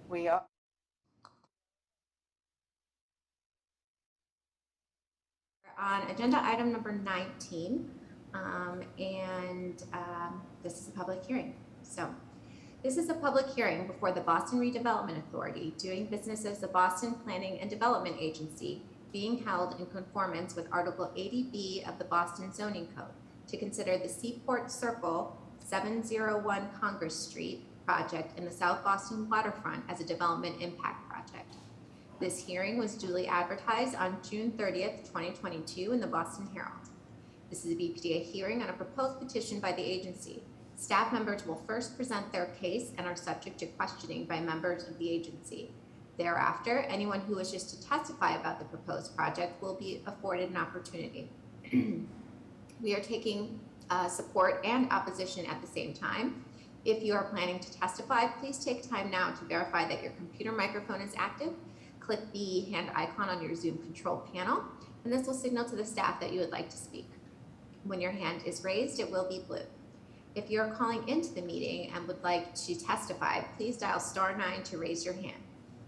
We are. On agenda item number 19, this is a public hearing. So this is a public hearing before the Boston Redevelopment Authority, doing business as the Boston Planning and Development Agency, being held in conformance with Article 80B of the Boston Zoning Code to consider the Seaport Circle 701 Congress Street project in the South Boston Waterfront as a development impact project. This hearing was duly advertised on June 30th, 2022 in the Boston Herald. This is a Bpda hearing on a proposed petition by the agency. Staff members will first present their case and are subject to questioning by members of the agency. Thereafter, anyone who wishes to testify about the proposed project will be afforded an opportunity. We are taking support and opposition at the same time. If you are planning to testify, please take time now to verify that your computer microphone is active. Click the hand icon on your Zoom control panel, and this will signal to the staff that you would like to speak. When your hand is raised, it will be blue. If you're calling into the meeting and would like to testify, please dial *9 to raise your hand.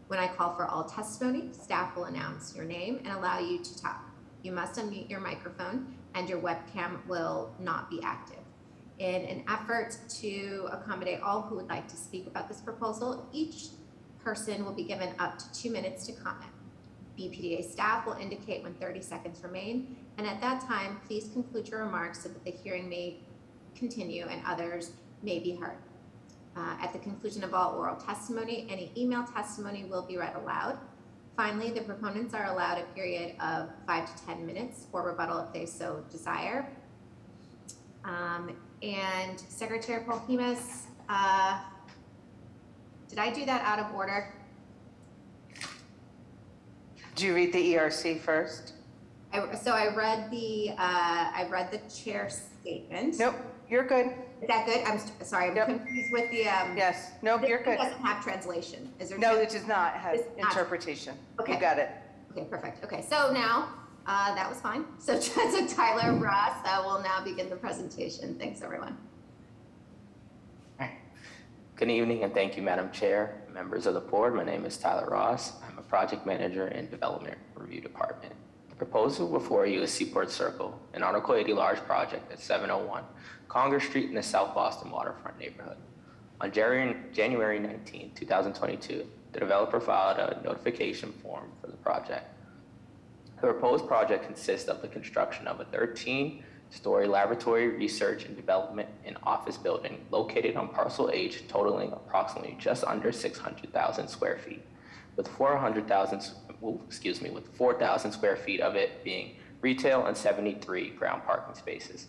When I call for all testimony, staff will announce your name and allow you to talk. You must unmute your microphone and your webcam will not be active. In an effort to accommodate all who would like to speak about this proposal, each person will be given up to 2 minutes to comment. Bpda staff will indicate when 30 seconds remain, and at that time, please conclude your remarks so that the hearing may continue and others may be heard. At the conclusion of all oral testimony, any email testimony will be read aloud. Finally, the proponents are allowed a period of 5 to 10 minutes for rebuttal if they so desire. And Secretary Polhemus, did I do that out of order? Did you read the ERC first? So I read the chair's statement. Nope, you're good. Is that good? I'm sorry, I'm confused with the. Yes, nope, you're good. It doesn't have translation. Is there? No, it does not have interpretation. Okay. You got it. Okay, perfect. Okay, so now that was fine. So Tyler Ross will now begin the presentation. Thanks, everyone. Good evening and thank you, Madam Chair, members of the board. My name is Tyler Ross. I'm a project manager in Development Review Department. The proposal before you is Seaport Circle, an Article 80 large project at 701 Congress Street in the South Boston Waterfront neighborhood. On January 19, 2022, the developer filed a notification form for the project. The proposed project consists of the construction of a 13-story laboratory, research, and development and office building located on parcel H, totaling approximately just under 600,000 square feet, with 4,000 square feet of it being retail and 73 ground parking spaces.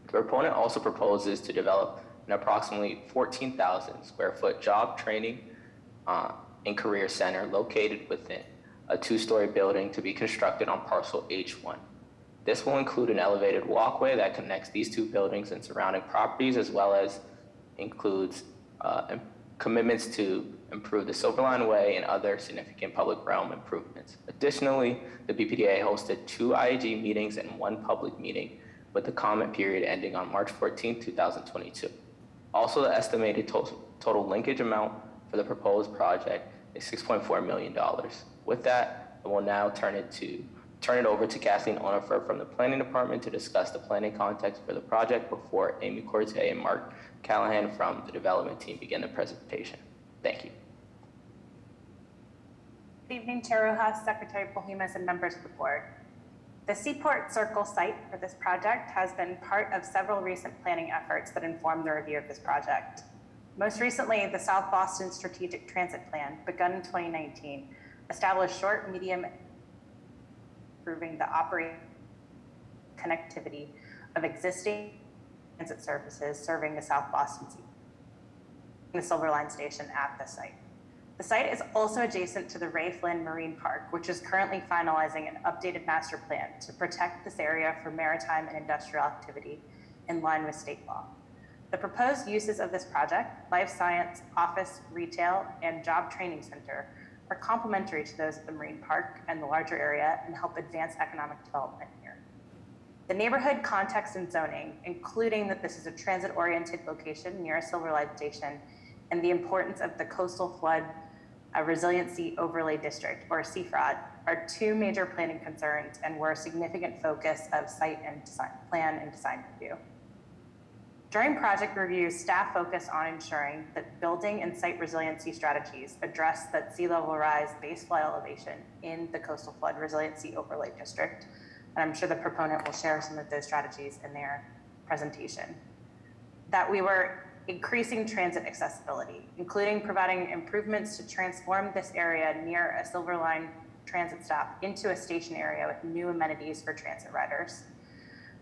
The proponent also proposes to develop an approximately 14,000 square foot job training and career center located within a 2-story building to be constructed on parcel H1. This will include an elevated walkway that connects these 2 buildings and surrounding properties, as well as includes commitments to improve the Silverline Way and other significant public realm improvements. Additionally, the Bpda hosted 2 IAG meetings and 1 public meeting, with the comment period ending on March 14, 2022. Also, the estimated total linkage amount for the proposed project is $6.4 million. With that, I will now turn it over to Kathleen Onifer from the Planning Department to discuss the planning context for the project before Amy Corte and Mark Callahan from the development team begin the presentation. Thank you. Good evening, Chair Rojas, Secretary Polhemus, and members of the board. The Seaport Circle site for this project has been part of several recent planning efforts that informed the review of this project. Most recently, the South Boston Strategic Transit Plan, begun in 2019, established short, medium, improving the operating connectivity of existing transit services serving the South Boston Seaport, the Silverline Station at the site. The site is also adjacent to the Ray Flynn Marine Park, which is currently finalizing an updated master plan to protect this area for maritime and industrial activity in line with state law. The proposed uses of this project, life science, office, retail, and job training center, are complementary to those at the Marine Park and the larger area and help advance economic development here. The neighborhood context and zoning, including that this is a transit-oriented location near a Silverline station, and the importance of the coastal flood a resiliency overlay district, or CFROD, are two major planning concerns and were a significant focus of site and plan and design review. During project review, staff focused on ensuring that building and site resiliency strategies address that sea level rise base flood elevation in the coastal flood resiliency overlay district. And I'm sure the proponent will share some of those strategies in their presentation. That we were increasing transit accessibility, including providing improvements to transform this area near a Silver Line transit stop into a station area with new amenities for transit riders,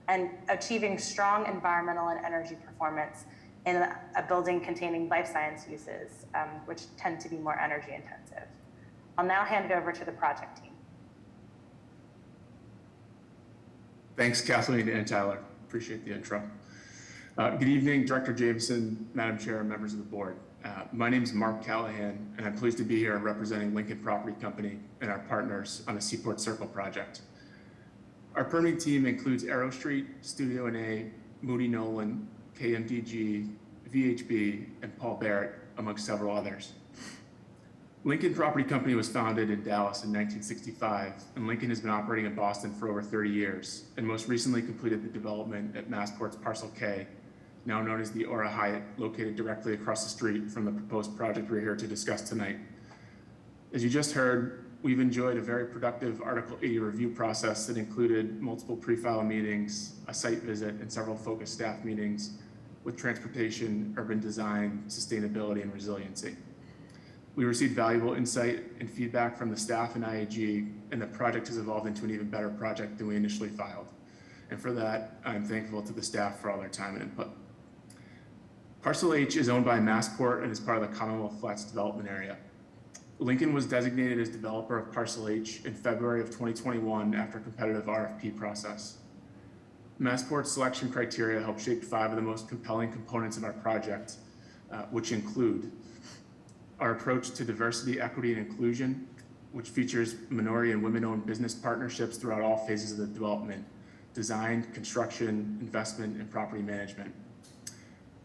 and achieving strong environmental and energy performance in a building containing life science uses, which tend to be more energy intensive. I'll now hand it over to the project team. Thanks, Kathleen and Tyler. Appreciate the intro. Good evening, Director Jameson, Madam Chair, and members of the board. My name is Mark Callahan, and I'm pleased to be here representing Lincoln Property Company and our partners on the Seaport Circle project. Our permitting team includes Arrow Street, Studio NA, Moody Nolan, KMDG, VHB, and Paul Barrett, among several others. Lincoln Property Company was founded in Dallas in 1965, and Lincoln has been operating in Boston for over 30 years, and most recently completed the development at Massport's Parcel K, now known as the Aura Hyatt, located directly across the street from the proposed project we're here to discuss tonight. As you just heard, we've enjoyed a very productive Article 80 review process that included multiple pre-file meetings, a site visit, and several focused staff meetings with transportation, urban design, sustainability, and resiliency. We received valuable insight and feedback from the staff and IAG, and the project has evolved into an even better project than we initially filed. And for that, I'm thankful to the staff for all their time and input. Parcel H is owned by Massport and is part of the Commonwealth Flats development area. Lincoln was designated as developer of Parcel H in February of 2021 after a competitive RFP process. Massport's selection criteria helped shape 5 of the most compelling components of our project, which include our approach to diversity, equity, and inclusion, which features minority and women-owned business partnerships throughout all phases of the development: design, construction, investment, and property management.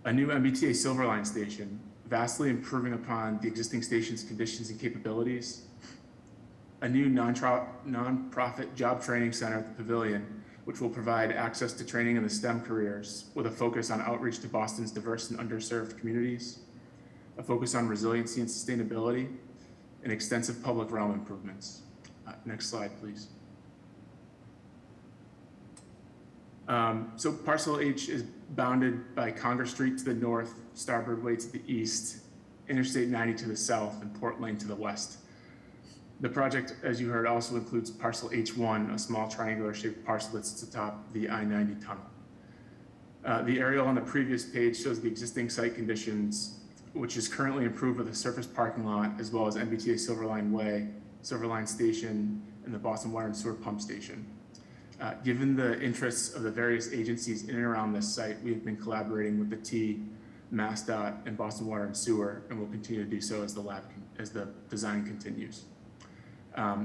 A new MBTA Silver Line station, vastly improving upon the existing station's conditions and capabilities. A new nonprofit job training center at the Pavilion, which will provide access to training in the STEM careers with a focus on outreach to Boston's diverse and underserved communities. A focus on resiliency and sustainability, and extensive public realm improvements. Next slide, please. So Parcel H is bounded by Congress Street to the north, Starboard Way to the east, Interstate 90 to the south, and Port Lane to the west. The project, as you heard, also includes Parcel H1, a small triangular shaped parcel that sits atop the I-90 tunnel. The aerial on the previous page shows the existing site conditions, which is currently improved with a surface parking lot, as well as MBTA Silver Line Way, Silver Line Station, and the Boston Water and Sewer Pump Station. Given the interests of the various agencies in and around this site, we have been collaborating with the T, MassDOT, and Boston Water and Sewer, and will continue to do so as the design continues.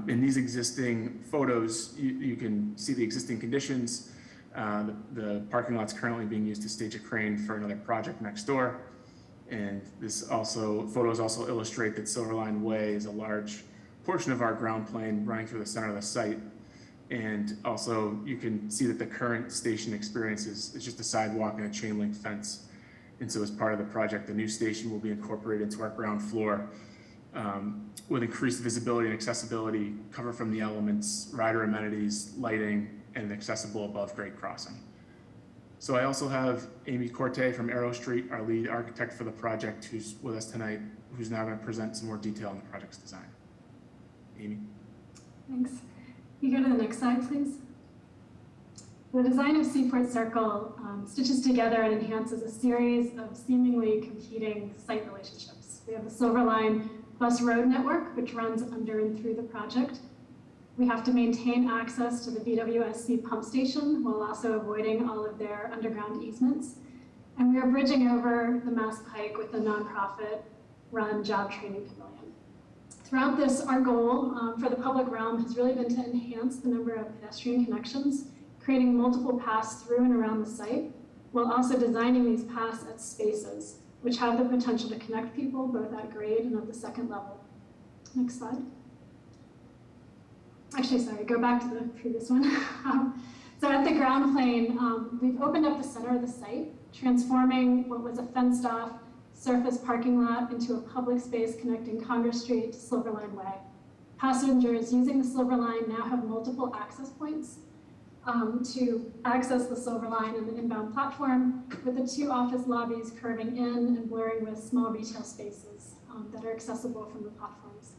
In these existing photos, you can see the existing conditions. The parking lot's currently being used to stage a crane for another project next door. And photos also illustrate that Silver Line Way is a large portion of our ground plane running through the center of the site. And also you can see that the current station experience is just a sidewalk and a chain link fence. And so as part of the project, the new station will be incorporated into our ground floor with increased visibility and accessibility, cover from the elements, rider amenities, lighting, and an accessible above grade crossing. So I also have Amy Corte from Arrow Street, our lead architect for the project, who's with us tonight, who's now going to present some more detail on the project's design. Amy. Thanks. Can you go to the next slide, please? The design of Seaport Circle stitches together and enhances a series of seemingly competing site relationships. We have the Silver Line bus road network, which runs under and through the project. We have to maintain access to the BWSC pump station while also avoiding all of their underground easements. And we are bridging over the Mass Pike with a nonprofit-run job training pavilion. Throughout this, our goal for the public realm has really been to enhance the number of pedestrian connections, creating multiple paths through and around the site, while also designing these paths at spaces, which have the potential to connect people both at grade and at the second level. Next slide. Actually, sorry, go back to the previous one. So at the ground plane, we've opened up the center of the site, transforming what was a fenced-off surface parking lot into a public space connecting Congress Street to Silverline Way. Passengers using the Silver Line now have multiple access points to access the Silver Line and the inbound platform, with the 2 office lobbies curving in and blurring with small retail spaces that are accessible from the platforms.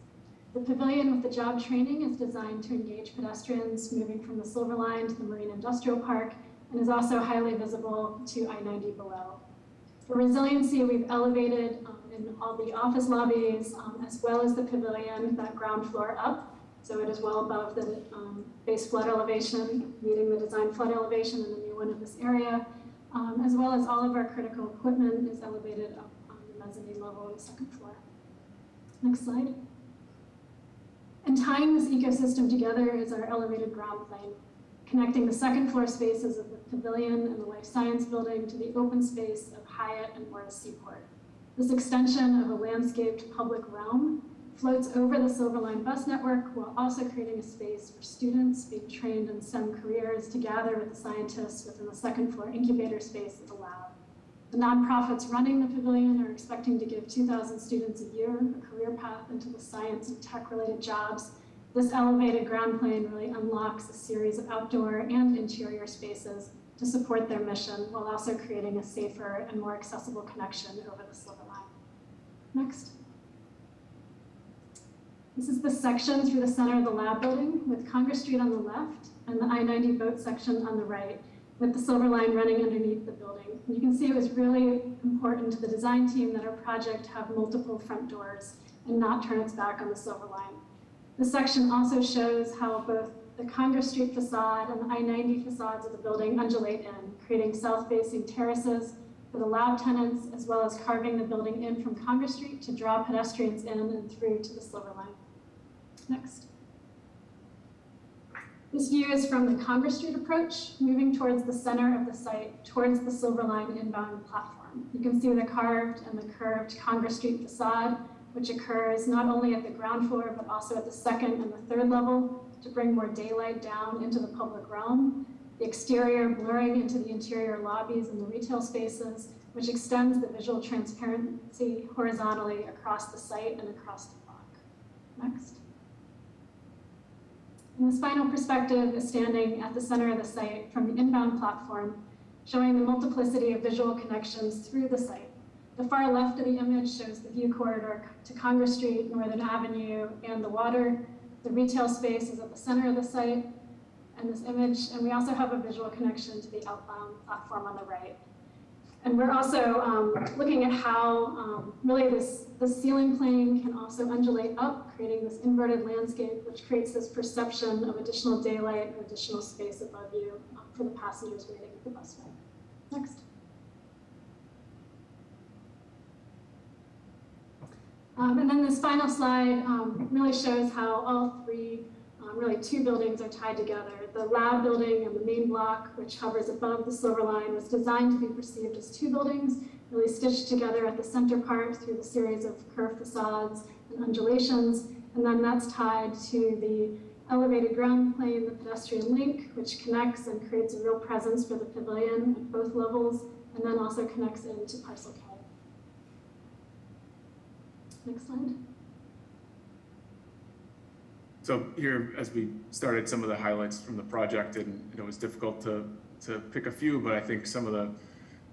The pavilion with the job training is designed to engage pedestrians moving from the Silver Line to the Marine Industrial Park and is also highly visible to I-90 below. For resiliency, we've elevated in all the office lobbies as well as the pavilion that ground floor up, so it is well above the base flood elevation, meeting the design flood elevation in the new one in this area, as well as all of our critical equipment is elevated up on the mezzanine level on the 2nd floor. Next slide. And tying this ecosystem together is our elevated ground plane, connecting the 2nd floor spaces of the pavilion and the life science building to the open space of Hyatt and Morris Seaport. This extension of a landscaped public realm floats over the Silver Line bus network while also creating a space for students being trained in STEM careers to gather with the scientists within the 2nd floor incubator space of the lab. The nonprofits running the pavilion are expecting to give 2,000 students a year a career path into the science and tech-related jobs. This elevated ground plane really unlocks a series of outdoor and interior spaces to support their mission while also creating a safer and more accessible connection over the Silver Line. Next. This is the section through the center of the lab building with Congress Street on the left and the I-90 boat section on the right, with the Silver Line running underneath the building. You can see it was really important to the design team that our project have multiple front doors and not turn its back on the Silver Line. This section also shows how both the Congress Street facade and the I-90 facades of the building undulate in, creating south-facing terraces for the lab tenants, as well as carving the building in from Congress Street to draw pedestrians in and through to the Silver Line. Next. This view is from the Congress Street approach, moving towards the center of the site, towards the Silver Line inbound platform. You can see the carved and the curved Congress Street facade, which occurs not only at the ground floor, but also at the 2nd and the 3rd level to bring more daylight down into the public realm. The exterior blurring into the interior lobbies and the retail spaces, which extends the visual transparency horizontally across the site and across the block. Next. And this final perspective is standing at the center of the site from the inbound platform, showing the multiplicity of visual connections through the site. The far left of the image shows the view corridor to Congress Street, Northern Avenue, and the water. The retail space is at the center of the site, and this image, and we also have a visual connection to the outbound platform on the right. And we're also looking at how really the ceiling plane can also undulate up, creating this inverted landscape, which creates this perception of additional daylight and additional space above you for the passengers waiting at the busway. Next. And then this final slide really shows how all three, really 2 buildings are tied together. The lab building and the main block, which hovers above the Silver Line, was designed to be perceived as 2 buildings, really stitched together at the center part through the series of curved facades and undulations. And then that's tied to the elevated ground plane, the pedestrian link, which connects and creates a real presence for the pavilion at both levels, and then also connects into Parcel K. Next slide. So here, as we started some of the highlights from the project, and it was difficult to pick a few, but I think some of the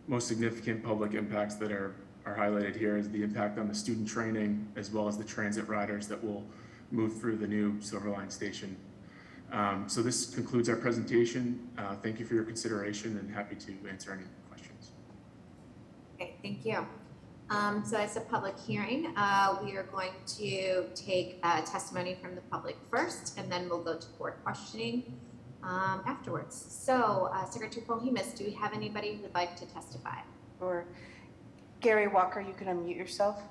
most significant public impacts that are highlighted here is the impact on the student training, as well as the transit riders that will move through the new Silver Line station. So this concludes our presentation. Thank you for your consideration and happy to answer any questions. Okay, thank you. So as a public hearing, we are going to take testimony from the public first, and then we'll go to board questioning afterwards. So Secretary Polhemus, do we have anybody who would like to testify? Or Gary Walker, you can unmute yourself.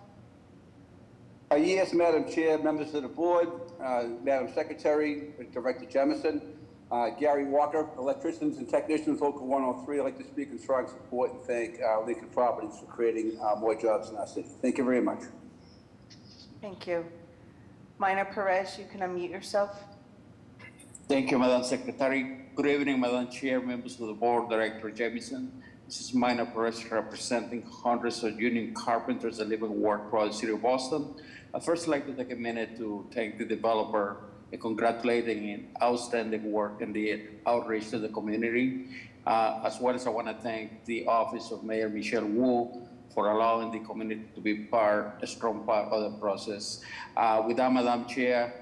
Yes, Madam Chair, members of the board, Madam Secretary, Director Jemison, Gary Walker, electricians and technicians, Local 103. I'd like to speak in strong support and thank Lincoln Properties for creating more jobs in our city. Thank you very much. Thank you. Minor Perez, you can unmute yourself. Thank you, Madam Secretary. Good evening, Madam Chair, members of the board, Director Jamison. This is Minor Perez representing hundreds of union carpenters that live and work throughout the city of Boston. I'd first like to take a minute to thank the developer and congratulating him outstanding work and the outreach to the community. As well as I want to thank the office of Mayor Michelle Wu for allowing the community to be a strong part of the process. With that, Madam Chair,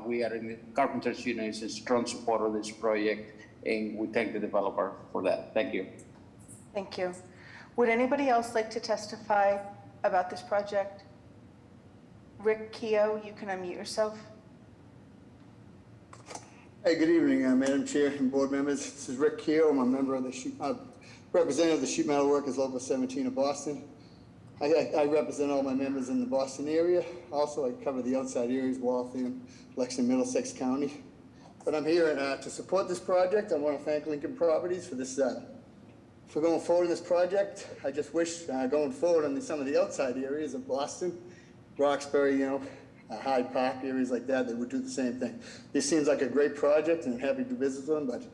we are in the Carpenters Union is in strong support of this project, and we thank the developer for that. Thank you. Thank you. Would anybody else like to testify about this project? Rick Keogh, you can unmute yourself. Hey, good evening, Madam Chair and board members. This is Rick Keogh. I'm a member of the representative of the Sheet Metal Workers Local 17 of Boston. I represent all my members in the Boston area. Also, I cover the outside areas, Waltham, Lexington, Middlesex County. But I'm here to support this project. I want to thank Lincoln Properties for this, for going forward in this project. I just wish going forward in some of the outside areas of Boston, Roxbury, Hyde Park, areas like that, they would do the same thing. This seems like a great project, and I'm happy to visit them, but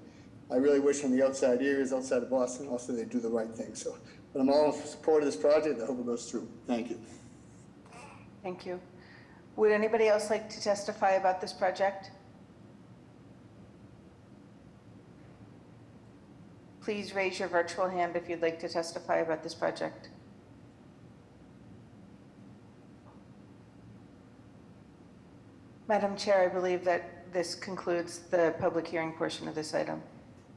I really wish on the outside areas, outside of Boston, also they do the right thing. So, but I'm all in support of this project. I hope it goes through. Thank you. Thank you. Would anybody else like to testify about this project? Please raise your virtual hand if you'd like to testify about this project. Madam Chair, I believe that this concludes the public hearing portion of this item.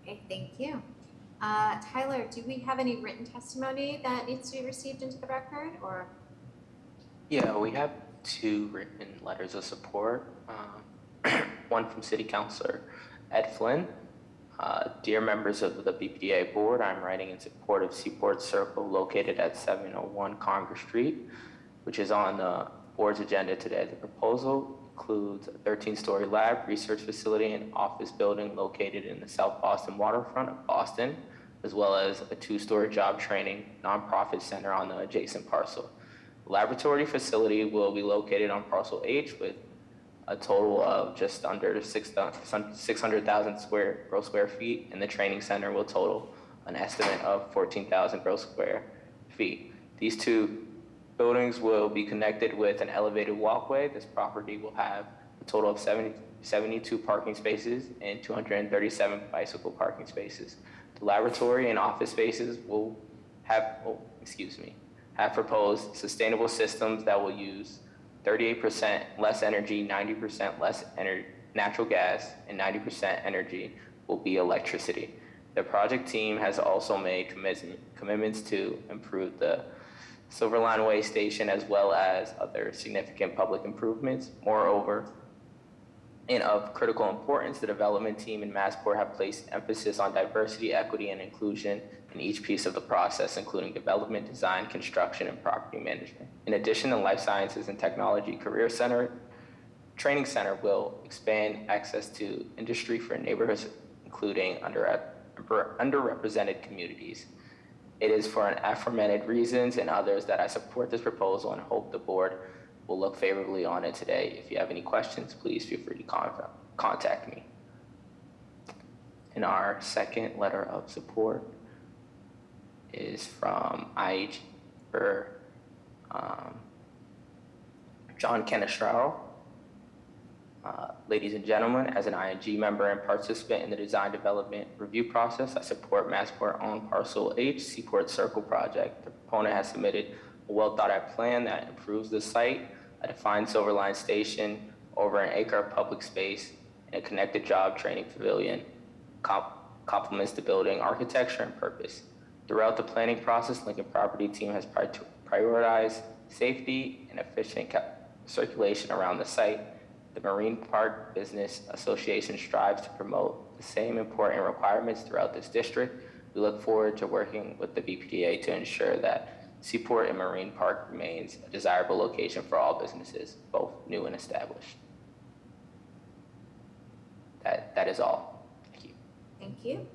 Okay, thank you. Tyler, do we have any written testimony that needs to be received into the record, or? Yeah, we have 2 written letters of support. One from City Councilor Ed Flynn. Dear members of the Bpda board, I'm writing in support of Seaport Circle located at 701 Congress Street, which is on the board's agenda today. The proposal includes a 13-story lab, research facility, and office building located in the South Boston waterfront of Boston, as well as a 2-story job training nonprofit center on the adjacent parcel. The laboratory facility will be located on parcel H with a total of just under 600,000 gross square feet, and the training center will total an estimate of 14,000 gross square feet. These 2 buildings will be connected with an elevated walkway. This property will have a total of 72 parking spaces and 237 bicycle parking spaces. The laboratory and office spaces will have proposed sustainable systems that will use 38% less energy, 90% less natural gas, and 90% energy will be electricity. The project team has also made commitments to improve the Silver Line Way Station as well as other significant public improvements. Moreover, and of critical importance, the development team in Massport have placed emphasis on diversity, equity, and inclusion in each piece of the process, including development, design, construction, and property management. In addition, the Life Sciences and Technology Career Center Training Center will expand access to industry for neighborhoods, including underrepresented communities. It is for an aforementioned reasons and others that I support this proposal and hope the board will look favorably on it today. If you have any questions, please feel free to contact me. And our second letter of support is from IH for John Canestraro. Ladies and gentlemen, as an ING member and participant in the design development review process, I support Massport on Parcel H Seaport Circle project. The proponent has submitted a well thought out plan that improves the site, a defined Silver Line station, over an acre of public space, and a connected job training pavilion, complements the building architecture and purpose. Throughout the planning process, Lincoln Property Team has prioritized safety and efficient circulation around the site. The Marine Park Business Association strives to promote the same important requirements throughout this district. We look forward to working with the Bpda to ensure that Seaport and Marine Park remains a desirable location for all businesses, both new and established. That is all. Thank you. Thank you.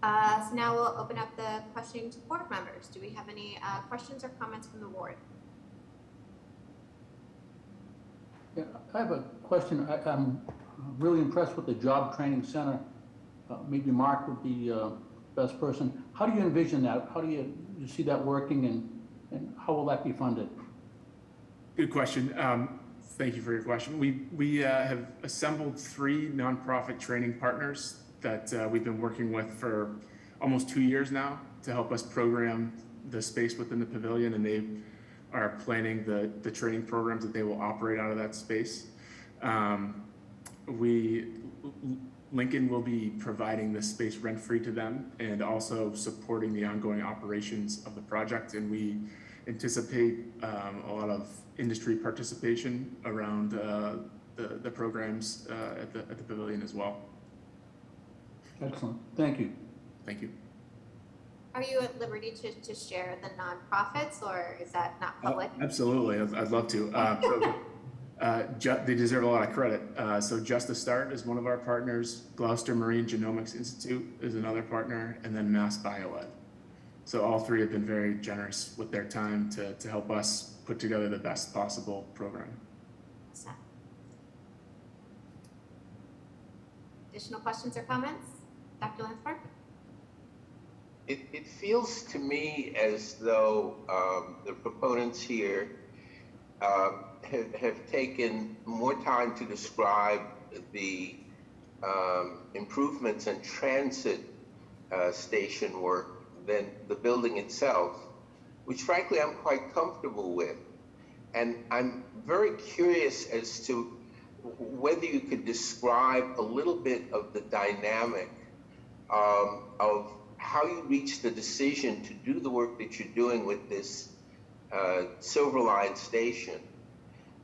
So now we'll open up the questioning to board members. Do we have any questions or comments from the board? Yeah, I have a question. I'm really impressed with the job training center. Maybe Mark would be best person. How do you envision that? How do you see that working, and how will that be funded? Good question. Thank you for your question. We have assembled 3 nonprofit training partners that we've been working with for almost 2 years now to help us program the space within the pavilion, and they are planning the training programs that they will operate out of that space. Lincoln will be providing this space rent-free to them and also supporting the ongoing operations of the project, and we anticipate a lot of industry participation around the programs at the pavilion as well. Excellent. Thank you. Thank you. Are you at liberty to share the nonprofits, or is that not public? Absolutely, I'd love to. They deserve a lot of credit. So Just a Start is one of our partners. Gloucester Marine Genomics Institute is another partner, and then Mass Bioed. So all 3 have been very generous with their time to help us put together the best possible program. Awesome. Additional questions or comments? Dr. Lansford? It feels to me as though the proponents here have taken more time to describe the improvements in transit station work than the building itself, which frankly I'm quite comfortable with. And I'm very curious as to whether you could describe a little bit of the dynamic of how you reached the decision to do the work that you're doing with this Silver Line station,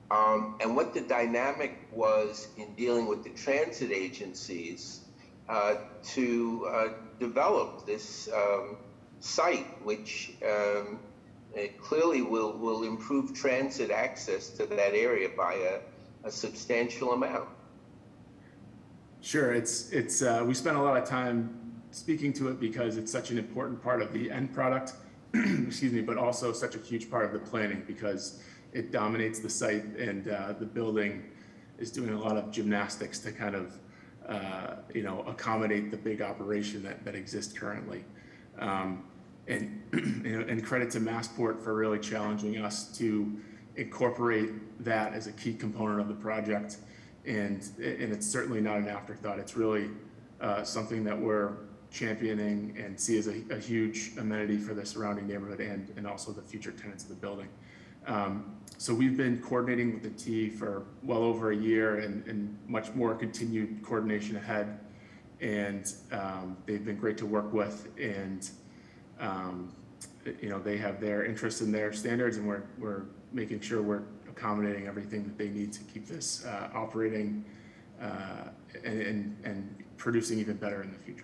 and what the dynamic was in dealing with the transit agencies to develop this site, which clearly will improve transit access to that area by a substantial amount. Sure, it's we spent a lot of time speaking to it because it's such an important part of the end product, excuse me, but also such a huge part of the planning because it dominates the site, and the building is doing a lot of gymnastics to kind of accommodate the big operation that exists currently. And credit to Massport for really challenging us to incorporate that as a key component of the project. And it's certainly not an afterthought. It's really something that we're championing and see as a huge amenity for the surrounding neighborhood and also the future tenants of the building. So we've been coordinating with the T for well over a year and much more continued coordination ahead. And they've been great to work with, and they have their interest in their standards, and we're making sure we're accommodating everything that they need to keep this operating and producing even better in the future.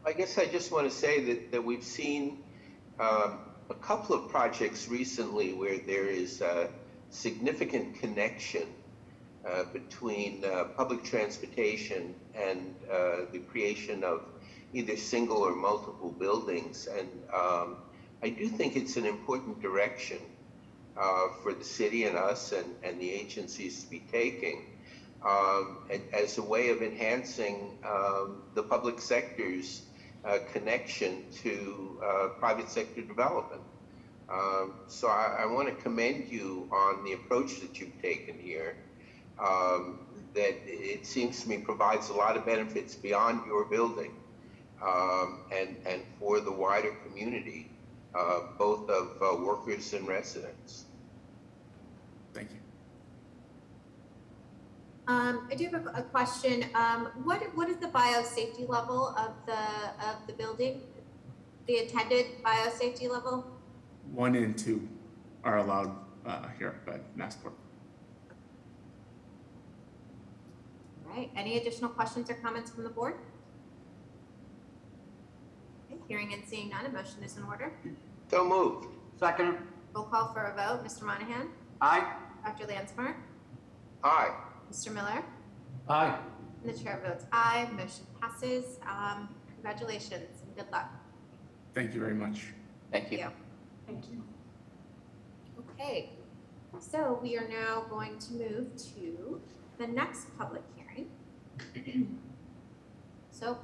I guess I just want to say that we've seen a couple of projects recently where there is a significant connection between public transportation and the creation of either single or multiple buildings. And I do think it's an important direction for the city and us and the agencies to be taking as a way of enhancing the public sector's connection to private sector development. So I want to commend you on the approach that you've taken here, that it seems to me provides a lot of benefits beyond your building and for the wider community, both of workers and residents. Thank you. I do have a question. What is the biosafety level of the building? The intended biosafety level? 1 and 2 are allowed here by Massport. All right. Any additional questions or comments from the board? Okay. Hearing and seeing none, a motion is in order. So moved. Second. Roll call for a vote. Mr. Monahan? Aye. Dr. Lansmore? Aye. Mr. Miller? Aye. And the chair votes aye. Motion passes. Congratulations and good luck. Thank you very much. Thank you. Thank you. Okay. So we are now going to move to the next public hearing. So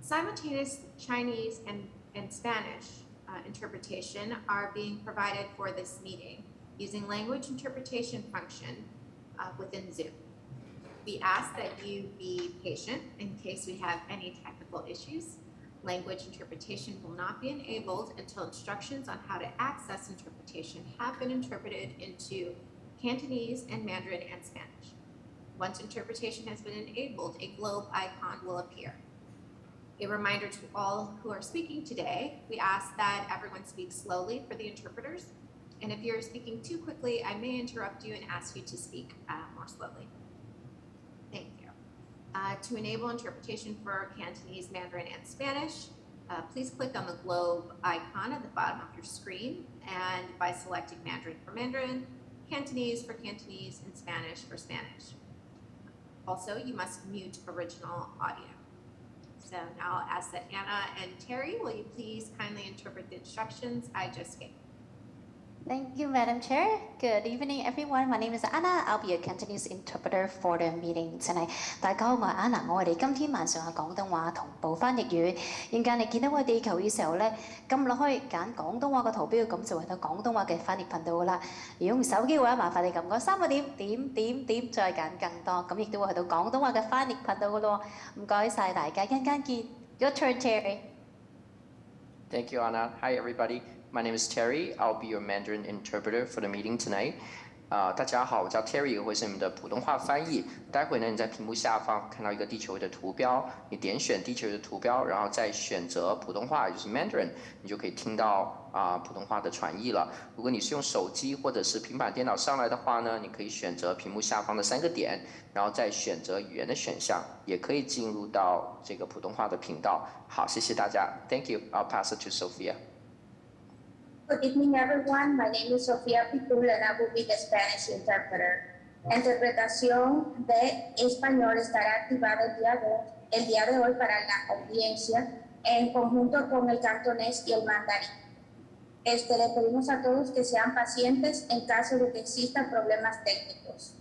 simultaneous Chinese and Spanish interpretation are being provided for this meeting using language interpretation function within Zoom. We ask that you be patient in case we have any technical issues. Language interpretation will not be enabled until instructions on how to access interpretation have been interpreted into Cantonese and Mandarin and Spanish. Once interpretation has been enabled, a globe icon will appear. A reminder to all who are speaking today, we ask that everyone speak slowly for the interpreters. And if you're speaking too quickly, I may interrupt you and ask you to speak more slowly. Thank you. To enable interpretation for Cantonese, Mandarin, and Spanish, please click on the globe icon at the bottom of your screen, and by selecting Mandarin for Mandarin, Cantonese for Cantonese, and Spanish for Spanish. Also, you must mute original audio. So now I'll ask that Anna and Terry, will you please kindly interpret the instructions I just gave? Thank you, Madam Chair. Good evening, everyone. My name is Anna. I'll be a Cantonese interpreter for the meeting tonight. 大家好，我係 Anna。我哋今天晚上係廣東話同步翻譯語。陣間你見到個地球嘅時候咧，撳落去揀廣東話個圖標，咁就會到廣東話嘅翻譯頻道噶啦。如果用手機嘅話，麻煩你撳嗰3個點，再揀更多，咁亦都會去到廣東話嘅翻譯頻道噶咯。唔該晒大家，陣間見。Your turn, Terry. Thank you, Anna. Hi, everybody. My name is Terry. I'll be your Mandarin interpreter for the meeting tonight. 大家好，我叫 Terry， 我会是你们的普通话翻译。待会呢，你在屏幕下方看到一个地球仪的图标，你点选地球仪的图标，然后再选择普通话，也就是 Mandarin， 你就可以听到普通话的传译了。如果你是用手机或者是平板电脑上来的话呢，你可以选择屏幕下方的3个点，然后再选择语言的选项，也可以进入到这个普通话的频道。好，谢谢大家。Thank you. I'll pass it to Sophia. Good evening, everyone. My name is Sofía Pitul, and I will be the Spanish interpreter. La interpretación de español estará activada el día de hoy para la audiencia en conjunto con el cantonés y el mandarín. Le pedimos a todos que sean pacientes en caso de que existan problemas técnicos.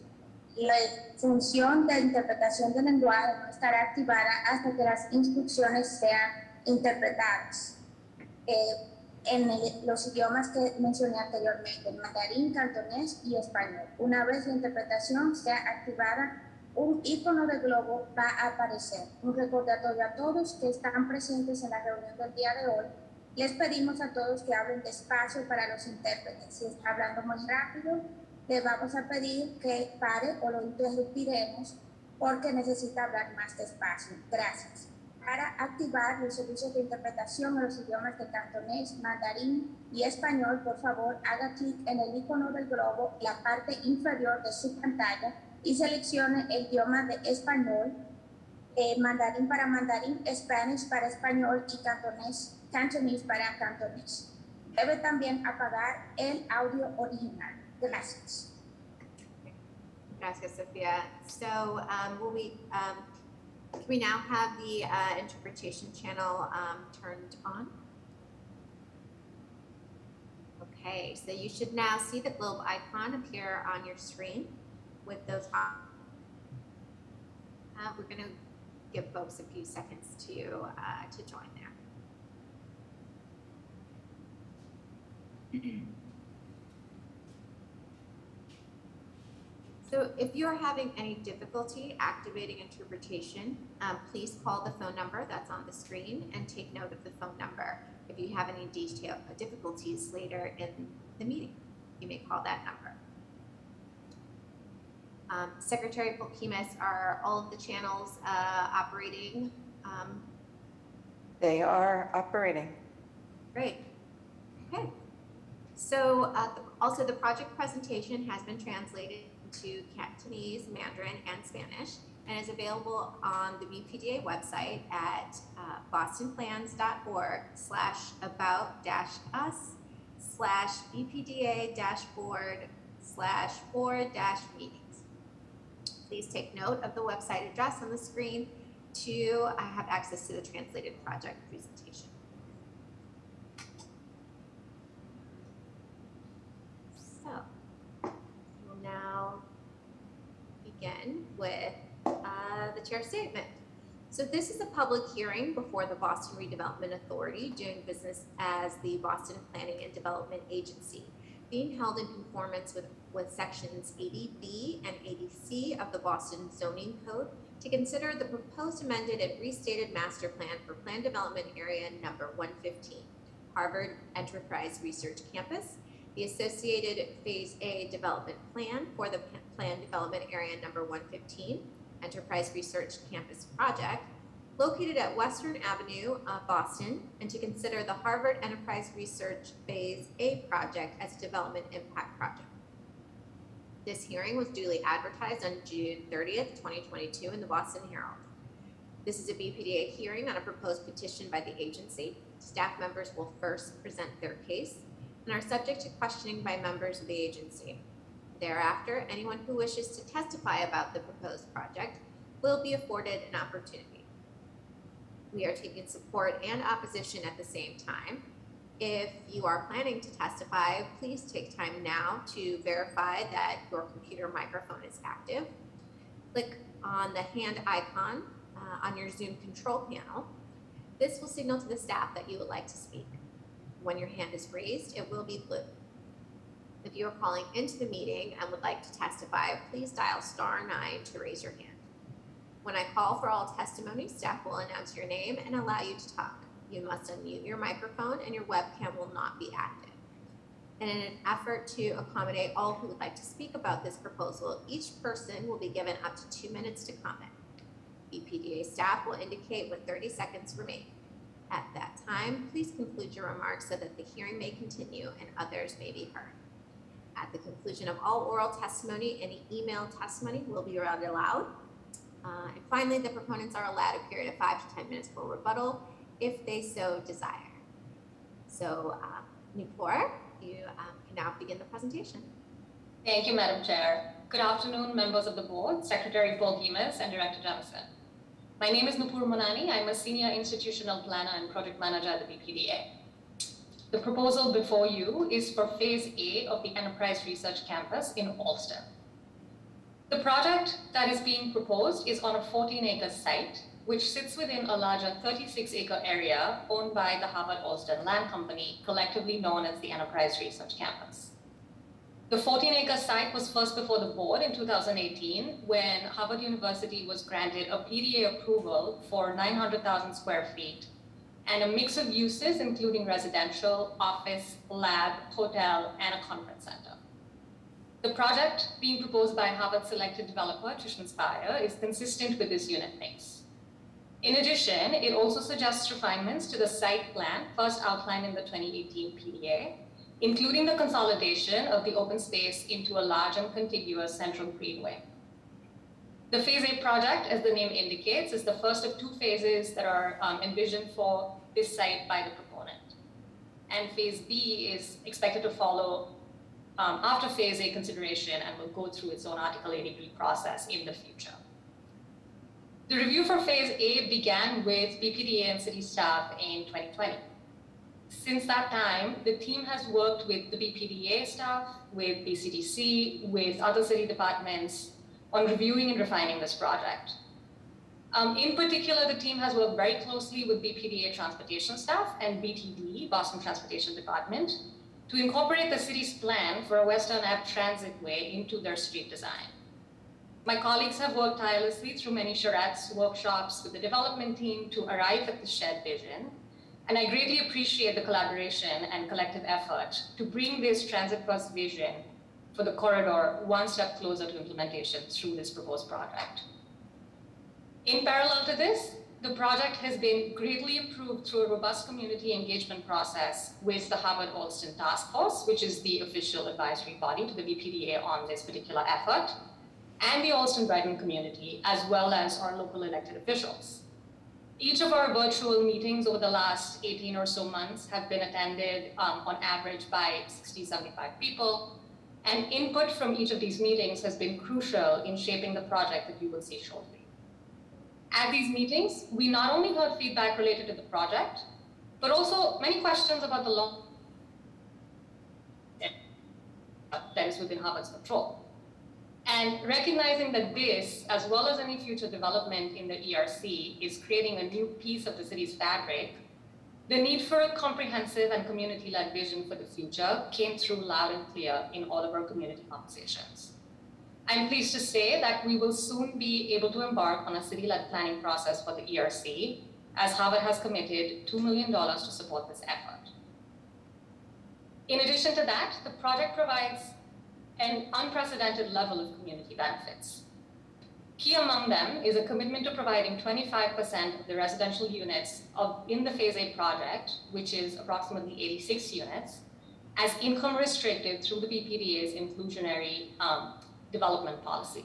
La función de interpretación del lenguaje no estará activada hasta que las instrucciones sean interpretadas. En los idiomas que mencioné anteriormente, mandarín, cantonés y español. Una vez la interpretación sea activada, un icono de globo va a aparecer. Un recordatorio a todos que están presentes en la reunión del día de hoy. Les pedimos a todos que hablen despacio para los intérpretes. Si está hablando muy rápido, le vamos a pedir que pare o lo interrumpiremos porque necesita hablar más despacio. Gracias. Para activar los servicios de interpretación en los idiomas de cantonés, mandarín y español, por favor, haga clic en el icono del globo, la parte inferior de su pantalla, y seleccione el idioma de español, mandarín para mandarín, Spanish para español y cantonés para cantonés. Debe también apagar el audio original. Gracias. Gracias, Sophia. So can we now have the interpretation channel turned on? Okay, so you should now see the globe icon appear on your screen with those on. We're going to give folks a few seconds to join there. So if you're having any difficulty activating interpretation, please call the phone number that's on the screen and take note of the phone number. If you have any difficulties later in the meeting, you may call that number. Secretary Polkimas, are all of the channels operating? They are operating. Great. Okay. So also the project presentation has been translated to Cantonese, Mandarin, and Spanish, and is available on the Bpda website at bostonplans.org/about-us/bpda-board/4-meetings. Please take note of the website address on the screen to have access to the translated project presentation. So, with the chair's statement. So this is a public hearing before the Boston Redevelopment Authority, doing business as the Boston Planning and Development Agency, being held in conformance with sections 80B and 80C of the Boston Zoning Code to consider the proposed amended and restated master plan for Planned Development Area number 115, Harvard Enterprise Research Campus, the associated Phase A development plan for the Planned Development Area number 115, Enterprise Research Campus project, located at Western Avenue, Boston, and to consider the Harvard Enterprise Research Phase A project as a development impact project. This hearing was duly advertised on June 30th, 2022 in the Boston Herald. This is a Bpda hearing on a proposed petition by the agency. Staff members will first present their case and are subject to questioning by members of the agency. Thereafter, anyone who wishes to testify about the proposed project will be afforded an opportunity. We are taking support and opposition at the same time. If you are planning to testify, please take time now to verify that your computer microphone is active. Click on the hand icon on your Zoom control panel. This will signal to the staff that you would like to speak. When your hand is raised, it will be blue. If you are calling into the meeting and would like to testify, please dial *9 to raise your hand. When I call for all testimony, staff will announce your name and allow you to talk. You must unmute your microphone and your webcam will not be active. And in an effort to accommodate all who would like to speak about this proposal, each person will be given up to 2 minutes to comment. Bpda staff will indicate when 30 seconds remain. At that time, please conclude your remarks so that the hearing may continue and others may be heard. At the conclusion of all oral testimony, any email testimony will be read aloud. And finally, the proponents are allowed a period of 5 to 10 minutes for rebuttal if they so desire. So, Nupur, you can now begin the presentation. Thank you, Madam Chair. Good afternoon, members of the board, Secretary Paul Gimes, and Director Jamison. My name is Nupur Monani. I'm a senior institutional planner and project manager at the Bpda. The proposal before you is for Phase A of the Enterprise Research Campus in Allston. The project that is being proposed is on a 14-acre site, which sits within a larger 36-acre area owned by the Harvard Allston Land Company, collectively known as the Enterprise Research Campus. The 14-acre site was first before the board in 2018 when Harvard University was granted a PDA approval for 900,000 square feet and a mix of uses including residential, office, lab, hotel, and a conference center. The project being proposed by Harvard selected developer Tishman Spire is consistent with this unit mix. In addition, it also suggests refinements to the site plan first outlined in the 2018 PDA, including the consolidation of the open space into a large and contiguous central greenway. The Phase A project, as the name indicates, is the first of 2 phases that are envisioned for this site by the proponent. And Phase B is expected to follow after Phase A consideration and will go through its own Article 83 process in the future. The review for Phase A began with Bpda and city staff in 2020. Since that time, the team has worked with the Bpda staff, with BCDC, with other city departments on reviewing and refining this project. In particular, the team has worked very closely with Bpda transportation staff and BTD, Boston Transportation Department, to incorporate the city's plan for a Western Ave transitway into their street design. My colleagues have worked tirelessly through many charrettes, workshops with the development team to arrive at the shared vision, and I greatly appreciate the collaboration and collective effort to bring this transit-first vision for the corridor one step closer to implementation through this proposed project. In parallel to this, the project has been greatly improved through a robust community engagement process with the Harvard Allston Task Force, which is the official advisory body to the Bpda on this particular effort, and the Allston-Brighton community, as well as our local elected officials. Each of our virtual meetings over the last 18 or so months have been attended on average by 60, 75 people, and input from each of these meetings has been crucial in shaping the project that you will see shortly. At these meetings, we not only heard feedback related to the project, but also many questions about the law that is within Harvard's control. And recognizing that this, as well as any future development in the ERC, is creating a new piece of the city's fabric, the need for a comprehensive and community-led vision for the future came through loud and clear in all of our community conversations. I'm pleased to say that we will soon be able to embark on a city-led planning process for the ERC, as Harvard has committed $2 million to support this effort. In addition to that, the project provides an unprecedented level of community benefits. Key among them is a commitment to providing 25% of the residential units in the Phase A project, which is approximately 86 units, as income restricted through the Bpda's inclusionary development policy.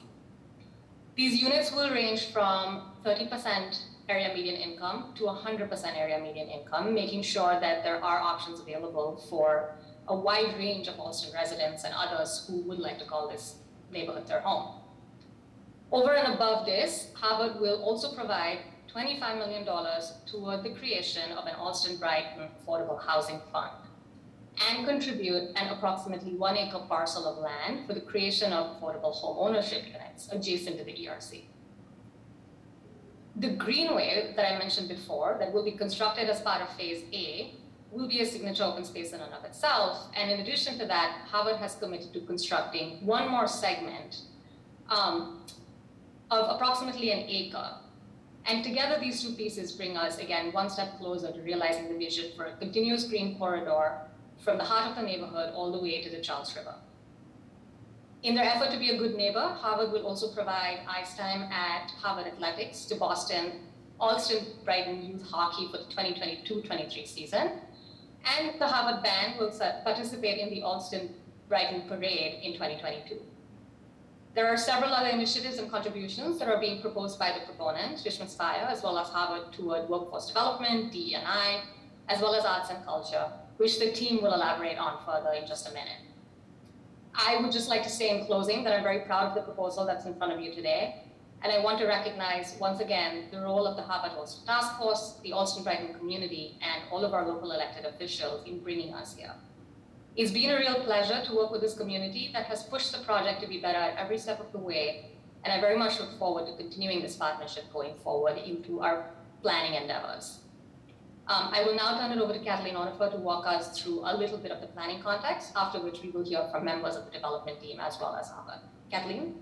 These units will range from 30% area median income to 100% area median income, making sure that there are options available for a wide range of Allston residents and others who would like to call this neighborhood their home. Over and above this, Harvard will also provide $25 million toward the creation of an Allston-Brighton Affordable Housing Fund and contribute an approximately 1 acre parcel of land for the creation of affordable home ownership units adjacent to the ERC. The greenway that I mentioned before that will be constructed as part of Phase A will be a signature open space in and of itself. And in addition to that, Harvard has committed to constructing one more segment of approximately an acre. And together, these two pieces bring us, again, one step closer to realizing the vision for a continuous green corridor from the heart of the neighborhood all the way to the Charles River. In their effort to be a good neighbor, Harvard will also provide ice time at Harvard Athletics to Allston Brighton Youth Hockey for the 2022-23 season. And the Harvard Band will participate in the Allston Brighton Parade in 2022. There are several other initiatives and contributions that are being proposed by the proponent, Tishman, Spire, as well as Harvard toward workforce development, DE&I, as well as arts and culture, which the team will elaborate on further in just a minute. I would just like to say in closing that I'm very proud of the proposal that's in front of you today. And I want to recognize once again the role of the Harvard Allston Task Force, the Allston Brighton community, and all of our local elected officials in bringing us here. It's been a real pleasure to work with this community that has pushed the project to be better at every step of the way. And I very much look forward to continuing this partnership going forward into our planning endeavors. I will now turn it over to Kathleen Onifer to walk us through a little bit of the planning context, after which we will hear from members of the development team as well as Harvard. Kathleen?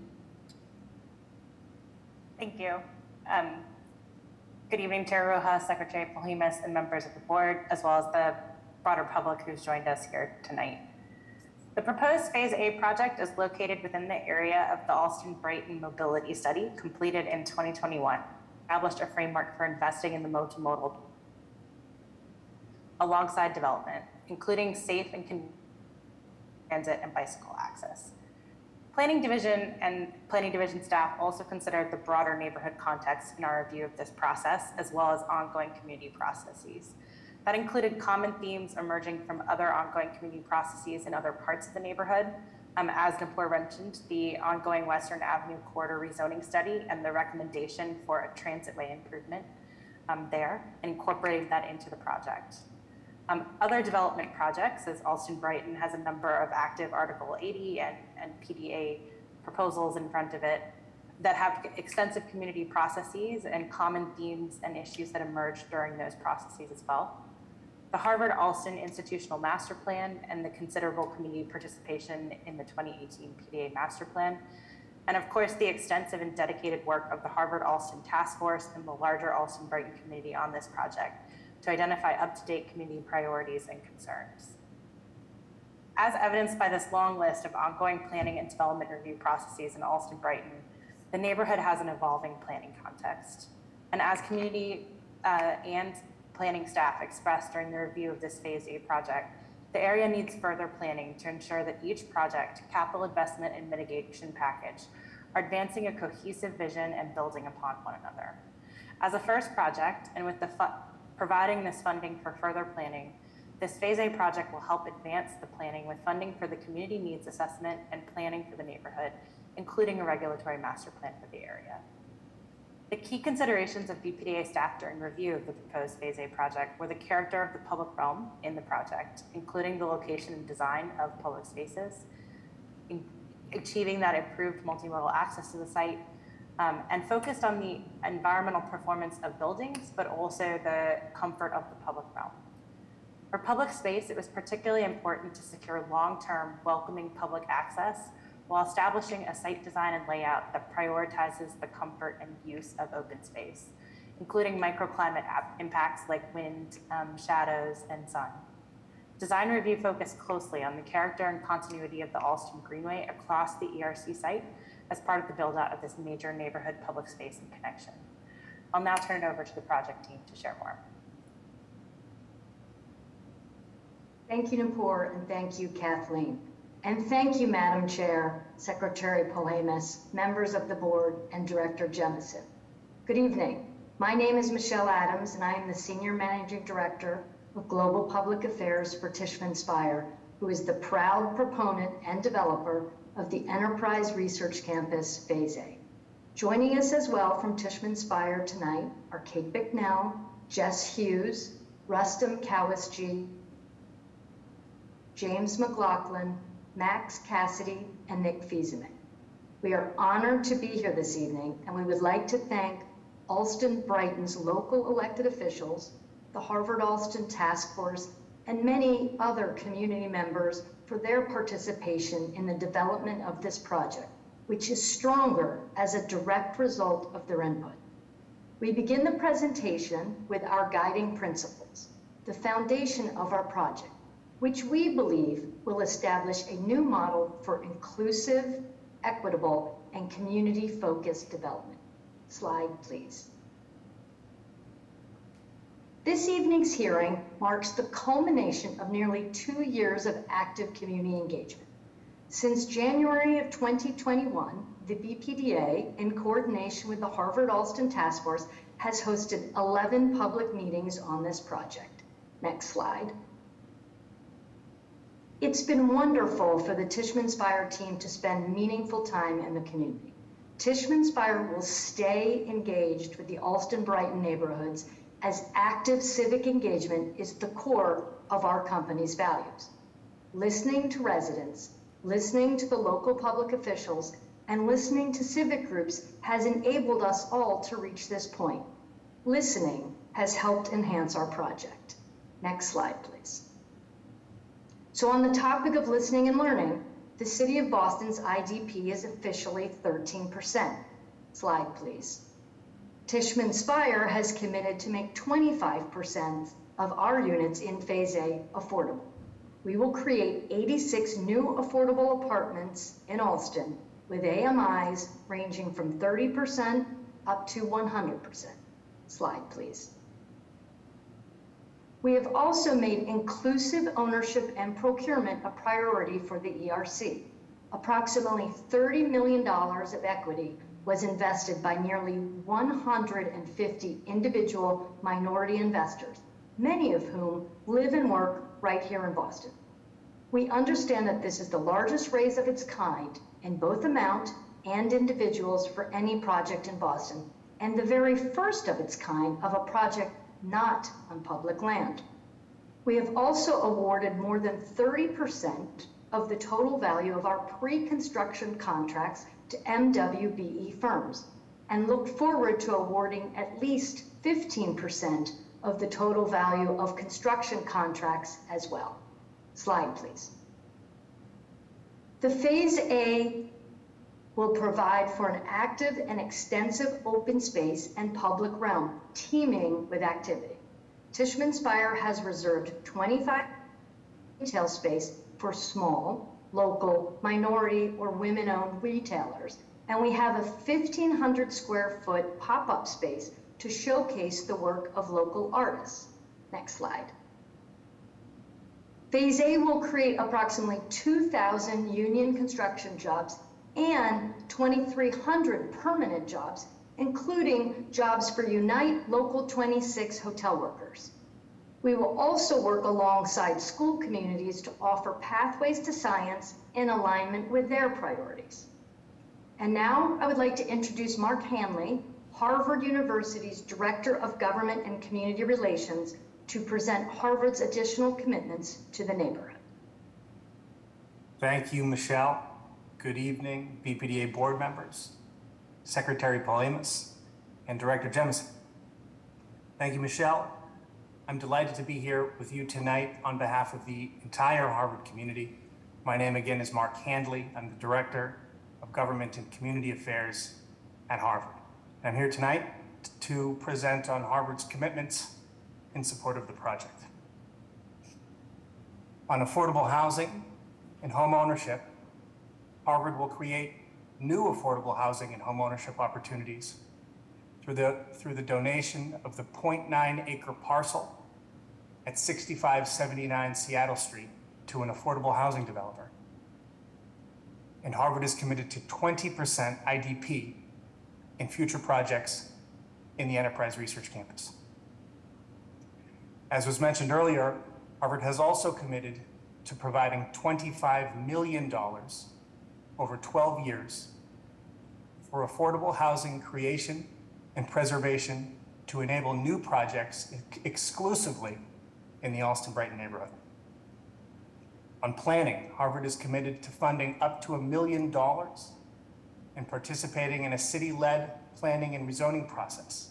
Thank you. Good evening, Chair Rojas, Secretary Polhemus, and members of the board, as well as the broader public who's joined us here tonight. The proposed Phase A project is located within the area of the Allston-Brighton Mobility Study, completed in 2021, established a framework for investing in the multimodal alongside development, including safe and convenient transit and bicycle access. Planning Division and Planning Division staff also considered the broader neighborhood context in our review of this process, as well as ongoing community processes. That included common themes emerging from other ongoing community processes in other parts of the neighborhood. As Nupur mentioned, the ongoing Western Avenue corridor rezoning study and the recommendation for a transitway improvement there, incorporating that into the project. Other development projects, as Allston Brighton has a number of active Article 80 and PDA proposals in front of it that have extensive community processes and common themes and issues that emerge during those processes as well. The Harvard Allston Institutional Master Plan and the considerable community participation in the 2018 PDA Master Plan. And of course, the extensive and dedicated work of the Harvard Allston Task Force and the larger Allston Brighton community on this project to identify up-to-date community priorities and concerns. As evidenced by this long list of ongoing planning and development review processes in Allston Brighton, the neighborhood has an evolving planning context. And as community and planning staff expressed during the review of this Phase A project, the area needs further planning to ensure that each project, capital investment and mitigation package are advancing a cohesive vision and building upon one another. As a first project, and with the providing this funding for further planning, this Phase A project will help advance the planning with funding for the community needs assessment and planning for the neighborhood, including a regulatory master plan for the area. The key considerations of Bpda staff during review of the proposed Phase A project were the character of the public realm in the project, including the location and design of public spaces, achieving that improved multimodal access to the site, and focused on the environmental performance of buildings, but also the comfort of the public realm. For public space, it was particularly important to secure long-term welcoming public access while establishing a site design and layout that prioritizes the comfort and use of open space, including microclimate impacts like wind, shadows, and sun. Design review focused closely on the character and continuity of the Alston Greenway across the ERC site as part of the build-out of this major neighborhood public space and connection. I'll now turn it over to the project team to share more. Thank you, Nupur, and thank you, Kathleen. And thank you, Madam Chair, Secretary Polhemus, members of the board, and Director Jemison. Good evening. My name is Michelle Adams, and I am the Senior Managing Director of Global Public Affairs for Tishman Spire, who is the proud proponent and developer of the Enterprise Research Campus Phase A. Joining us as well from Tishman Spire tonight are Kate Bicknell, Jess Hughes, Rustam Kawisji, James McLaughlin, Max Cassidy, and Nick Fieseman. We are honored to be here this evening, and we would like to thank Alston Brighton's local elected officials, the Harvard-Alston Task Force, and many other community members for their participation in the development of this project, which is stronger as a direct result of their input. We begin the presentation with our guiding principles, the foundation of our project, which we believe will establish a new model for inclusive, equitable, and community-focused development. Slide, please. This evening's hearing marks the culmination of nearly 2 years of active community engagement. Since January of 2021, the Bpda, in coordination with the Harvard-Alston Task Force, has hosted 11 public meetings on this project. Next slide. It's been wonderful for the Tishman Spire team to spend meaningful time in the community. Tishman Spire will stay engaged with the Alston Brighton neighborhoods as active civic engagement is the core of our company's values. Listening to residents, listening to the local public officials, and listening to civic groups has enabled us all to reach this point. Listening has helped enhance our project. Next slide, please. So on the topic of listening and learning, the City of Boston's IDP is officially 13%. Slide, please. Tishman Spire has committed to make 25% of our units in Phase A affordable. We will create 86 new affordable apartments in Alston with AMIs ranging from 30% up to 100%. Slide, please. We have also made inclusive ownership and procurement a priority for the ERC. Approximately $30 million of equity was invested by nearly 150 individual minority investors, many of whom live and work right here in Boston. We understand that this is the largest raise of its kind in both amount and individuals for any project in Boston, and the very first of its kind of a project not on public land. We have also awarded more than 30% of the total value of our pre-construction contracts to MWBE firms, and look forward to awarding at least 15% of the total value of construction contracts as well. Slide, please. The Phase A will provide for an active and extensive open space and public realm teeming with activity. Tishman Spire has reserved 25 retail space for small, local, minority, or women-owned retailers, and we have a 1,500 square foot pop-up space to showcase the work of local artists. Next slide. Phase A will create approximately 2,000 union construction jobs and 2,300 permanent jobs, including jobs for Unite Local 26 hotel workers. We will also work alongside school communities to offer pathways to science in alignment with their priorities. And now I would like to introduce Mark Hanley, Harvard University's Director of Government and Community Relations, to present Harvard's additional commitments to the neighborhood. Thank you, Michelle. Good evening, Bpda board members, Secretary Paul Amos, and Director Jemison. Thank you, Michelle. I'm delighted to be here with you tonight on behalf of the entire Harvard community. My name again is Mark Handley. I'm the Director of Government and Community Affairs at Harvard. I'm here tonight to present on Harvard's commitments in support of the project. On affordable housing and home ownership, Harvard will create new affordable housing and home ownership opportunities through the donation of the 0.9-acre parcel at 6579 Seattle Street to an affordable housing developer. And Harvard is committed to 20% IDP in future projects in the Enterprise Research Campus. As was mentioned earlier, Harvard has also committed to providing $25 million over 12 years for affordable housing creation and preservation to enable new projects exclusively in the Allston-Brighton neighborhood. On planning, Harvard is committed to funding up to $1 million and participating in a city-led planning and rezoning process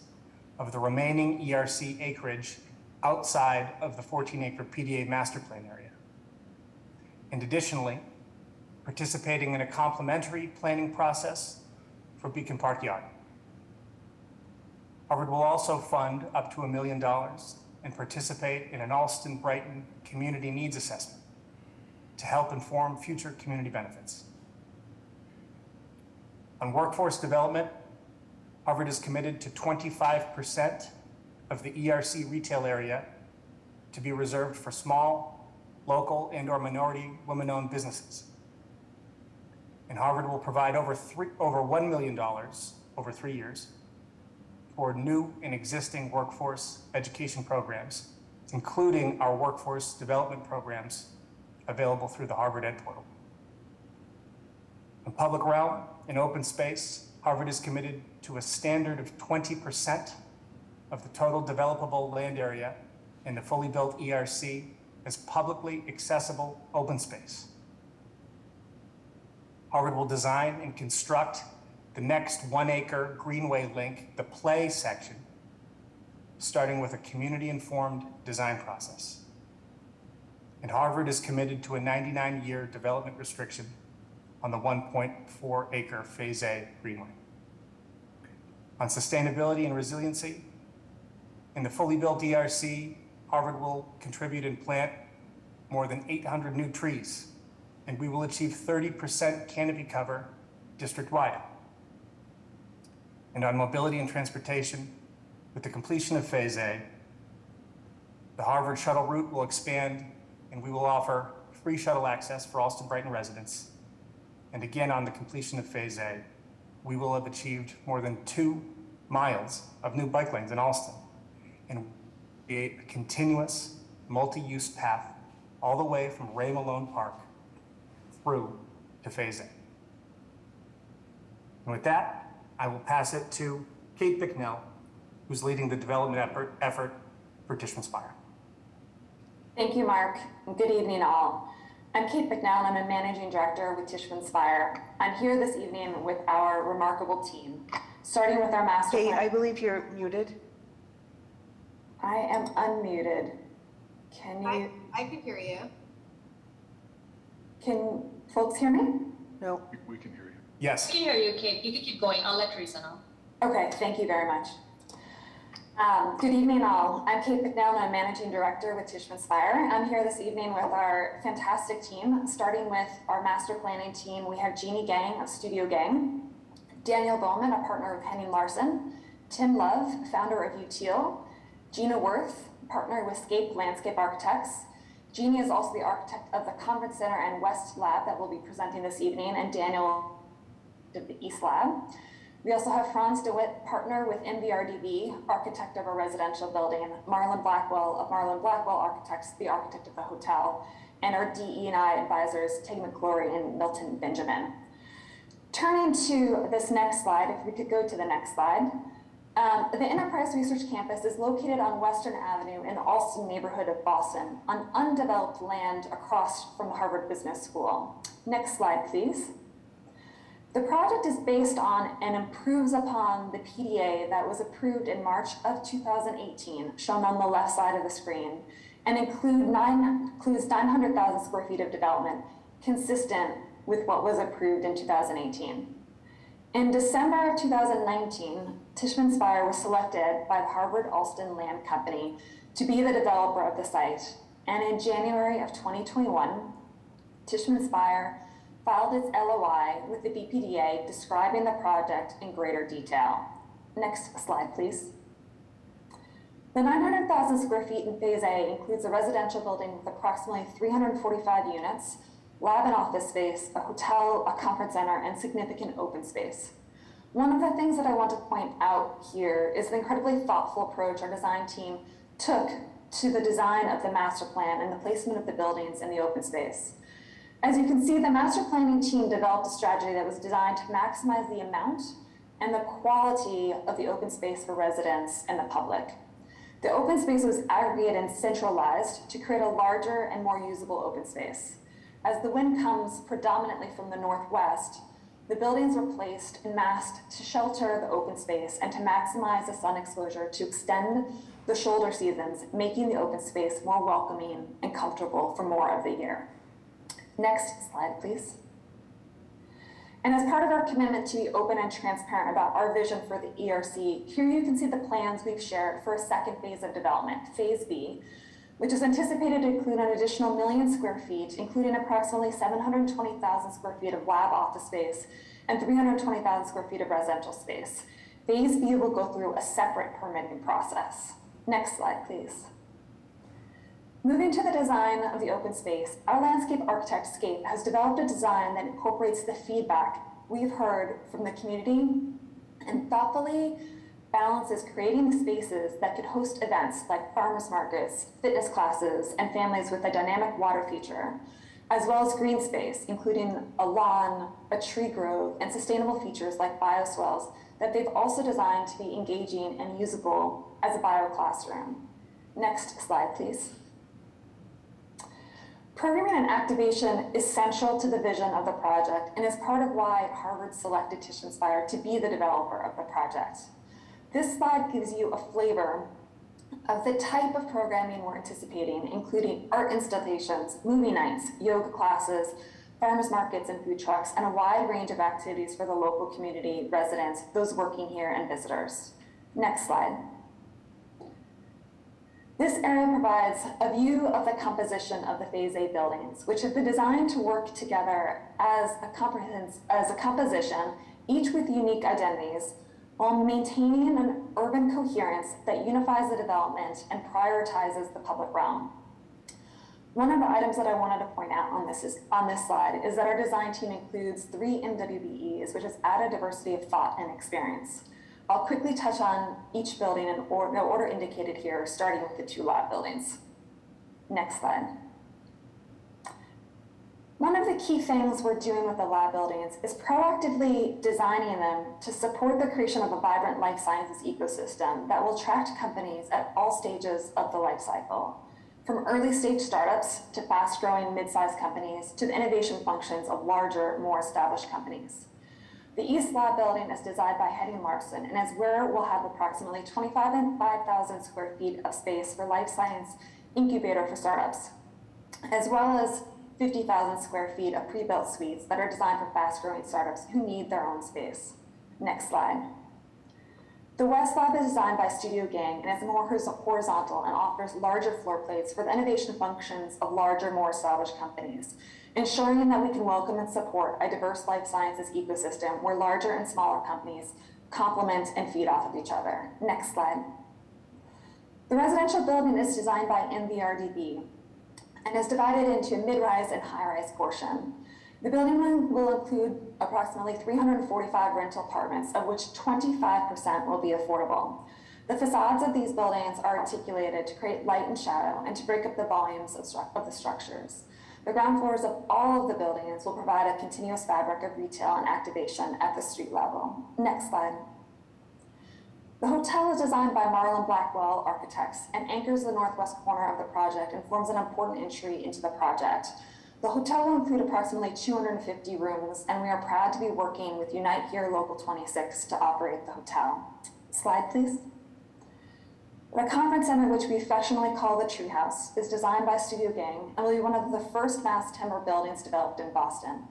of the remaining ERC acreage outside of the 14-acre PDA master plan area. And additionally, participating in a complementary planning process for Beacon Park Yard. Harvard will also fund up to $1 million and participate in an Allston-Brighton community needs assessment to help inform future community benefits. On workforce development, Harvard is committed to 25% of the ERC retail area to be reserved for small, local, and/or minority women-owned businesses. And Harvard will provide over $1 million over 3 years for new and existing workforce education programs, including our workforce development programs available through the Harvard Ed Portal. In public realm and open space, Harvard is committed to a standard of 20% of the total developable land area in the fully built ERC as publicly accessible open space. Harvard will design and construct the next 1-acre greenway link, the play section, starting with a community-informed design process. And Harvard is committed to a 99-year development restriction on the 1.4-acre Phase A greenway. On sustainability and resiliency, in the fully built ERC, Harvard will contribute and plant more than 800 new trees, and we will achieve 30% canopy cover district-wide. And on mobility and transportation, with the completion of Phase A, the Harvard shuttle route will expand, and we will offer free shuttle access for Allston-Brighton residents. And again, on the completion of Phase A, we will have achieved more than 2 miles of new bike lanes in Allston and create a continuous multi-use path all the way from Ray Malone Park through to Phase A. And with that, I will pass it to Kate Bicknell, who's leading the development effort for Tishman Spire. Thank you, Mark, and good evening all. I'm Kate Bicknell, and I'm a managing director with Tishman Spire. I'm here this evening with our remarkable team, starting with our master plan. Kate, I believe you're muted. I am unmuted. Can you? I can hear you. Can folks hear me? No. We can hear you. Yes. I can hear you, Kate. You can keep going. I'll let Teresa know. Okay, thank you very much. Good evening all. I'm Kate Bicknell, and I'm Managing Director with Tishman Spire. I'm here this evening with our fantastic team, starting with our master planning team. We have Jeannie Gang of Studio Gang, Daniel Bowman, a partner of Henning Larson, Tim Love, founder of UTEAL, Gina Worth, partner with Scape Landscape Architects. Jeannie is also the architect of the Conference Center and West Lab that will be presenting this evening, and Daniel of the East Lab. We also have Franz DeWitt, partner with MBRDB, architect of a residential building, Marlon Blackwell of Marlon Blackwell Architects, the architect of the hotel, and our DE&I advisors, Tig McClory and Milton Benjamin. Turning to this next slide, if we could go to the next slide. The Enterprise Research Campus is located on Western Avenue in the Allston neighborhood of Boston, on undeveloped land across from the Harvard Business School. Next slide, please. The project is based on and improves upon the PDA that was approved in March of 2018, shown on the left side of the screen, and includes 900,000 square feet of development, consistent with what was approved in 2018. In December of 2019, Tishman Spire was selected by the Harvard Alston Land Company to be the developer of the site. And in January of 2021, Tishman Spire filed its LOI with the Bpda describing the project in greater detail. Next slide, please. The 900,000 square feet in Phase A includes a residential building with approximately 345 units, lab and office space, a hotel, a conference center, and significant open space. One of the things that I want to point out here is the incredibly thoughtful approach our design team took to the design of the master plan and the placement of the buildings in the open space. As you can see, the master planning team developed a strategy that was designed to maximize the amount and the quality of the open space for residents and the public. The open space was aggregated and centralized to create a larger and more usable open space. As the wind comes predominantly from the northwest, the buildings were placed and massed to shelter the open space and to maximize the sun exposure to extend the shoulder seasons, making the open space more welcoming and comfortable for more of the year. Next slide, please. And as part of our commitment to be open and transparent about our vision for the ERC, here you can see the plans we've shared for a second phase of development, Phase B, which is anticipated to include an additional 1 million square feet, including approximately 720,000 square feet of lab office space and 320,000 square feet of residential space. Phase B will go through a separate permitting process. Next slide, please. Moving to the design of the open space, our landscape architect, Scape, has developed a design that incorporates the feedback we've heard from the community and thoughtfully balances creating spaces that could host events like farmers markets, fitness classes, and families with a dynamic water feature, as well as green space, including a lawn, a tree grove, and sustainable features like bioswales that they've also designed to be engaging and usable as a bio classroom. Next slide, please. Programming and activation is central to the vision of the project and is part of why Harvard selected Tishman Spire to be the developer of the project. This slide gives you a flavor of the type of programming we're anticipating, including art installations, movie nights, yoga classes, farmers markets and food trucks, and a wide range of activities for the local community, residents, those working here, and visitors. Next slide. This area provides a view of the composition of the Phase A buildings, which have been designed to work together as a composition, each with unique identities, while maintaining an urban coherence that unifies the development and prioritizes the public realm. One of the items that I wanted to point out on this slide is that our design team includes 3 MWBEs, which has added diversity of thought and experience. I'll quickly touch on each building in the order indicated here, starting with the 2 lab buildings. Next slide. One of the key things we're doing with the lab buildings is proactively designing them to support the creation of a vibrant life sciences ecosystem that will attract companies at all stages of the life cycle, from early stage startups to fast growing mid-sized companies to the innovation functions of larger, more established companies. The East Lab building is designed by Hetty Larson and is where we'll have approximately 25,000 square feet of space for life science incubator for startups, as well as 50,000 square feet of pre-built suites that are designed for fast-growing startups who need their own space. Next slide. The West Lab is designed by Studio Gang and is more horizontal and offers larger floor plates for the innovation functions of larger, more established companies, ensuring that we can welcome and support a diverse life sciences ecosystem where larger and smaller companies complement and feed off of each other. Next slide. The residential building is designed by MVRDB and is divided into a mid-rise and high-rise portion. The building will include approximately 345 rental apartments, of which 25% will be affordable. The facades of these buildings are articulated to create light and shadow and to break up the volumes of the structures. The ground floors of all of the buildings will provide a continuous fabric of retail and activation at the street level. Next slide. The hotel is designed by Marlon Blackwell Architects and anchors the northwest corner of the project and forms an important entry into the project. The hotel will include approximately 250 rooms, and we are proud to be working with Unite Here Local 26 to operate the hotel. Slide, please. The conference center, which we affectionately call the Treehouse, is designed by Studio Gang and will be one of the first mass timber buildings developed in Boston.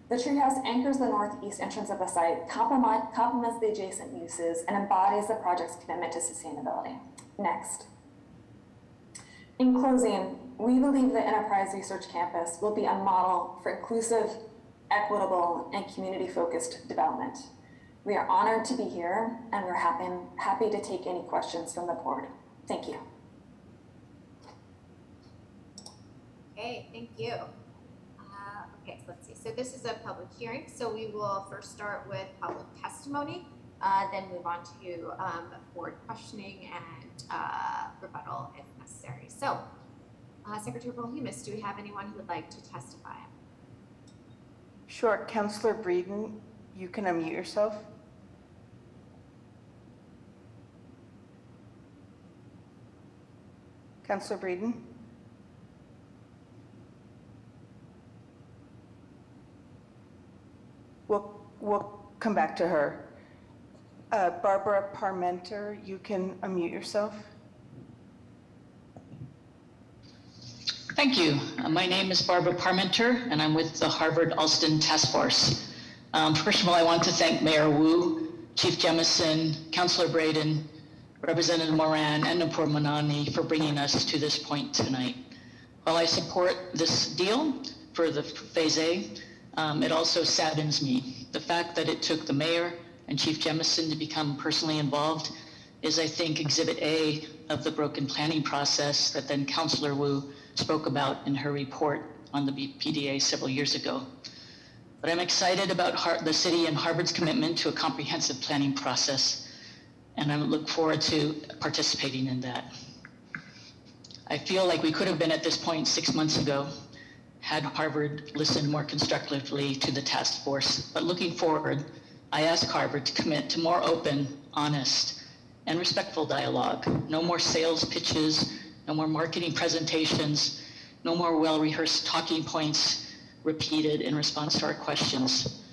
The Treehouse anchors the northeast entrance of the site, complements the adjacent uses, and embodies the project's commitment to sustainability. Next. In closing, we believe the Enterprise Research Campus will be a model for inclusive, equitable, and community-focused development. We are honored to be here, and we're happy to take any questions from the board. Thank you. Okay, thank you. Okay, let's see. So this is a public hearing, so we will first start with public testimony, then move on to board questioning and rebuttal if necessary. So, Secretary Bolhumis, do we have anyone who would like to testify? Sure, Councillor Breeden, you can unmute yourself. Councillor Breeden. We'll come back to her. Barbara Parmenter, you can unmute yourself. Thank you. My name is Barbara Parmenter, and I'm with the Harvard Alston Task Force. First of all, I want to thank Mayor Wu, Chief Jemison, Councillor Braden, Representative Moran, and Nupur Manani for bringing us to this point tonight. While I support this deal for the Phase A, it also saddens me. The fact that it took the mayor and Chief Jemison to become personally involved is, I think, Exhibit A of the broken planning process that then Councillor Wu spoke about in her report on the Bpda several years ago. But I'm excited about the city and Harvard's commitment to a comprehensive planning process, and I look forward to participating in that. I feel like we could have been at this point 6 months ago had Harvard listened more constructively to the task force. But looking forward, I ask Harvard to commit to more open, honest, and respectful dialogue. No more sales pitches, no more marketing presentations, no more well-rehearsed talking points repeated in response to our questions.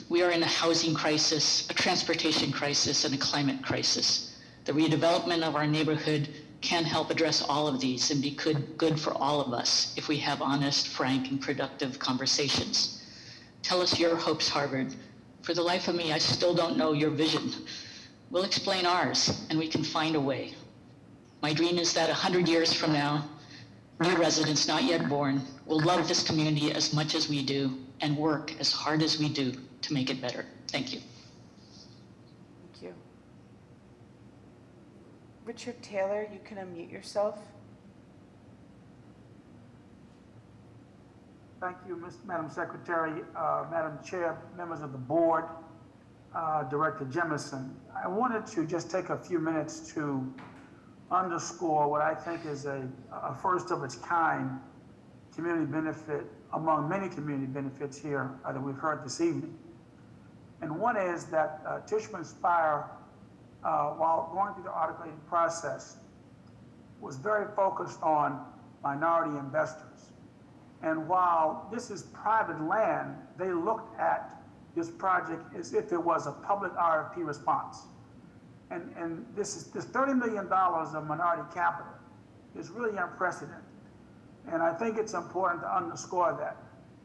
We are in a housing crisis, a transportation crisis, and a climate crisis. The redevelopment of our neighborhood can help address all of these and be good for all of us if we have honest, frank, and productive conversations. Tell us your hopes, Harvard. For the life of me, I still don't know your vision. We'll explain ours, and we can find a way. My dream is that 100 years from now, new residents not yet born will love this community as much as we do and work as hard as we do to make it better. Thank you. Thank you. Richard Taylor, you can unmute yourself. Thank you, Madam Secretary, Madam Chair, members of the board, Director Jemison. I wanted to just take a few minutes to underscore what I think is a first of its kind community benefit among many community benefits here that we've heard this evening. And one is that Tishman Spire, while going through the articulating process, was very focused on minority investors. And while this is private land, they looked at this project as if it was a public RFP response. And this $30 million of minority capital is really unprecedented. And I think it's important to underscore that.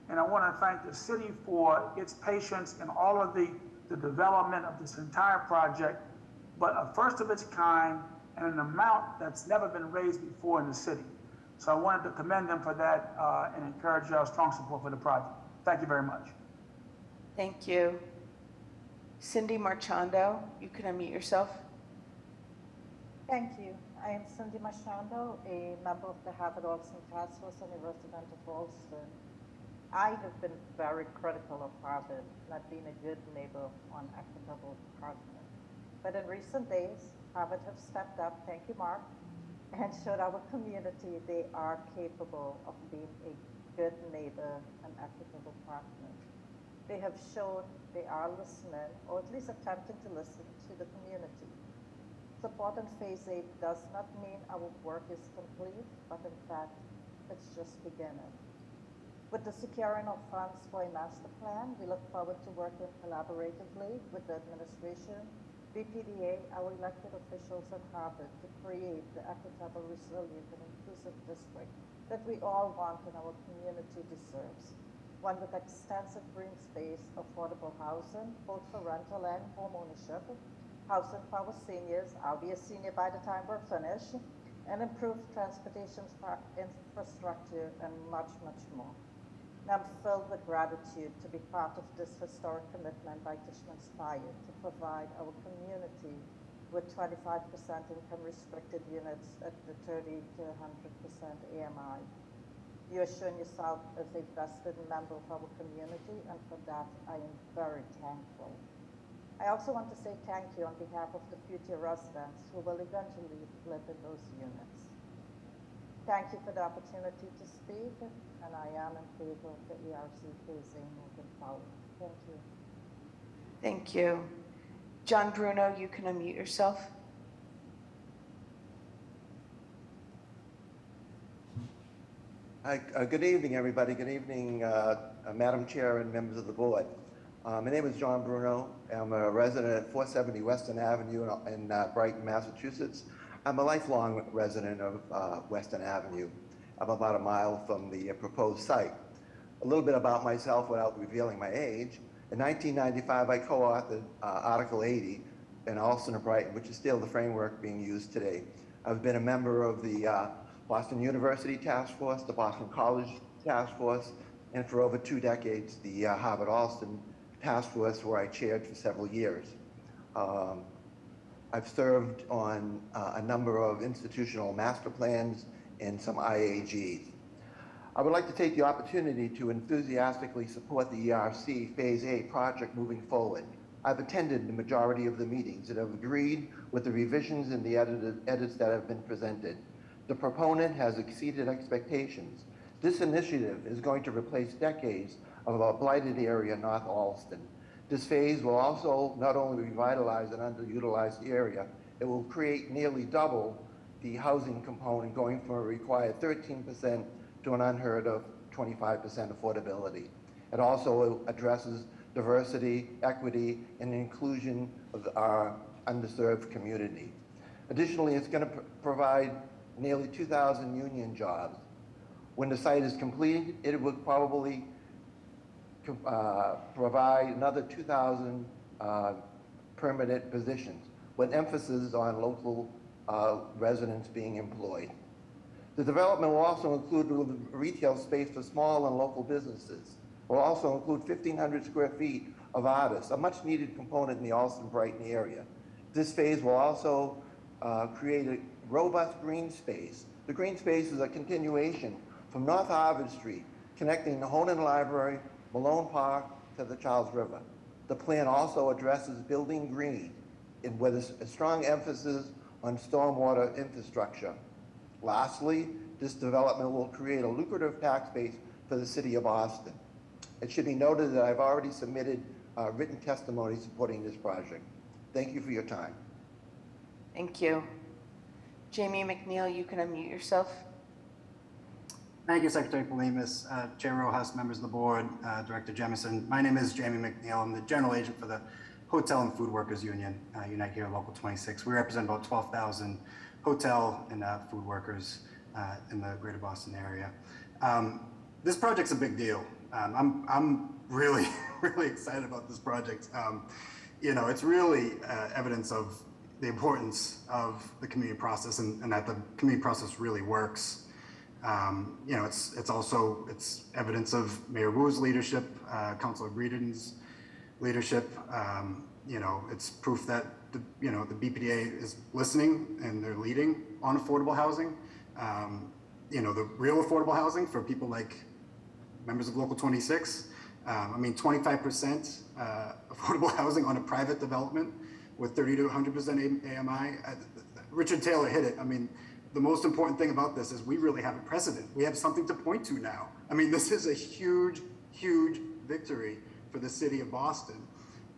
And I want to thank the city for its patience in all of the development of this entire project, but a first of its kind and an amount that's never been raised before in the city. So I wanted to commend them for that and encourage strong support for the project. Thank you very much. Thank you. Cindy Marchando, you can unmute yourself. Thank you. I am Cindy Marchando, a member of the Harvard Alston Task Force and a resident of Alston. I have been very critical of Harvard not being a good neighbor on equitable partner. But in recent days, Harvard have stepped up, thank you, Mark, and showed our community they are capable of being a good neighbor and equitable partner. They have shown they are listening, or at least attempting to listen to the community. Support in Phase 8 does not mean our work is complete, but in fact, it's just beginning. With the securing of funds for a master plan, we look forward to working collaboratively with the administration, Bpda, our elected officials at Harvard to create the equitable, resilient, and inclusive district that we all want and our community deserves. One with extensive green space, affordable housing, both for rental and home ownership, housing for our seniors, I'll be a senior by the time we're finished, and improved transportation infrastructure and much, much more. And I'm filled with gratitude to be part of this historic commitment by Tishman Spire to provide our community with 25% income restricted units at the 30 to 100% AMI. You have shown yourself as a vested member of our community, and for that I am very thankful. I also want to say thank you on behalf of the future residents who will eventually live in those units. Thank you for the opportunity to speak, and I am in favor of the ERC phasing moving forward. Thank you. Thank you. John Bruno, you can unmute yourself. Hi, good evening, everybody. Good evening, Madam Chair and members of the board. My name is John Bruno. I'm a resident at 470 Western Avenue in Brighton, Massachusetts. I'm a lifelong resident of Western Avenue. I'm about a mile from the proposed site. A little bit about myself without revealing my age. In 1995, I co-authored Article 80 in Alston and Brighton, which is still the framework being used today. I've been a member of the Boston University Task Force, the Boston College Task Force, and for over 2 decades, the Harvard Alston Task Force, where I chaired for several years. I've served on a number of institutional master plans and some IAGs. I would like to take the opportunity to enthusiastically support the ERC Phase A project moving forward. I've attended the majority of the meetings and have agreed with the revisions and the edits that have been presented. The proponent has exceeded expectations. This initiative is going to replace decades of a blighted area in North Alston. This phase will also not only revitalize an underutilized area, it will create nearly double the housing component, going from a required 13% to an unheard of 25% affordability. It also addresses diversity, equity, and inclusion of our underserved community. Additionally, it's going to provide nearly 2,000 union jobs. When the site is completed, it will probably provide another 2,000 permanent positions, with emphasis on local residents being employed. The development will also include retail space for small and local businesses. It will also include 1,500 square feet of artists, a much needed component in the Alston-Brighton area. This phase will also create a robust green space. The green space is a continuation from North Harvard Street, connecting the Honan Library, Malone Park to the Charles River. The plan also addresses building green with a strong emphasis on stormwater infrastructure. Lastly, this development will create a lucrative tax base for the city of Boston. It should be noted that I've already submitted written testimony supporting this project. Thank you for your time. Thank you. Jamie McNeil, you can unmute yourself. Thank you, Secretary Polimas, Chair Rojas, members of the board, Director Jemison. My name is Jamie McNeil. I'm the general agent for the Hotel and Food Workers Union, Unite Here Local 26. We represent about 12,000 hotel and food workers in the greater Boston area. This project's a big deal. I'm really, really excited about this project. You know, it's really evidence of the importance of the community process and that the community process really works. You know, it's also evidence of Mayor Wu's leadership, Councilor Breeden's leadership. You know, it's proof that the Bpda is listening and they're leading on affordable housing. You know, the real affordable housing for people like members of Local 26. I mean, 25% affordable housing on a private development with 30 to 100% AMI. Richard Taylor hit it. I mean, the most important thing about this is we really have a precedent. We have something to point to now. I mean, this is a huge, huge victory for the city of Boston.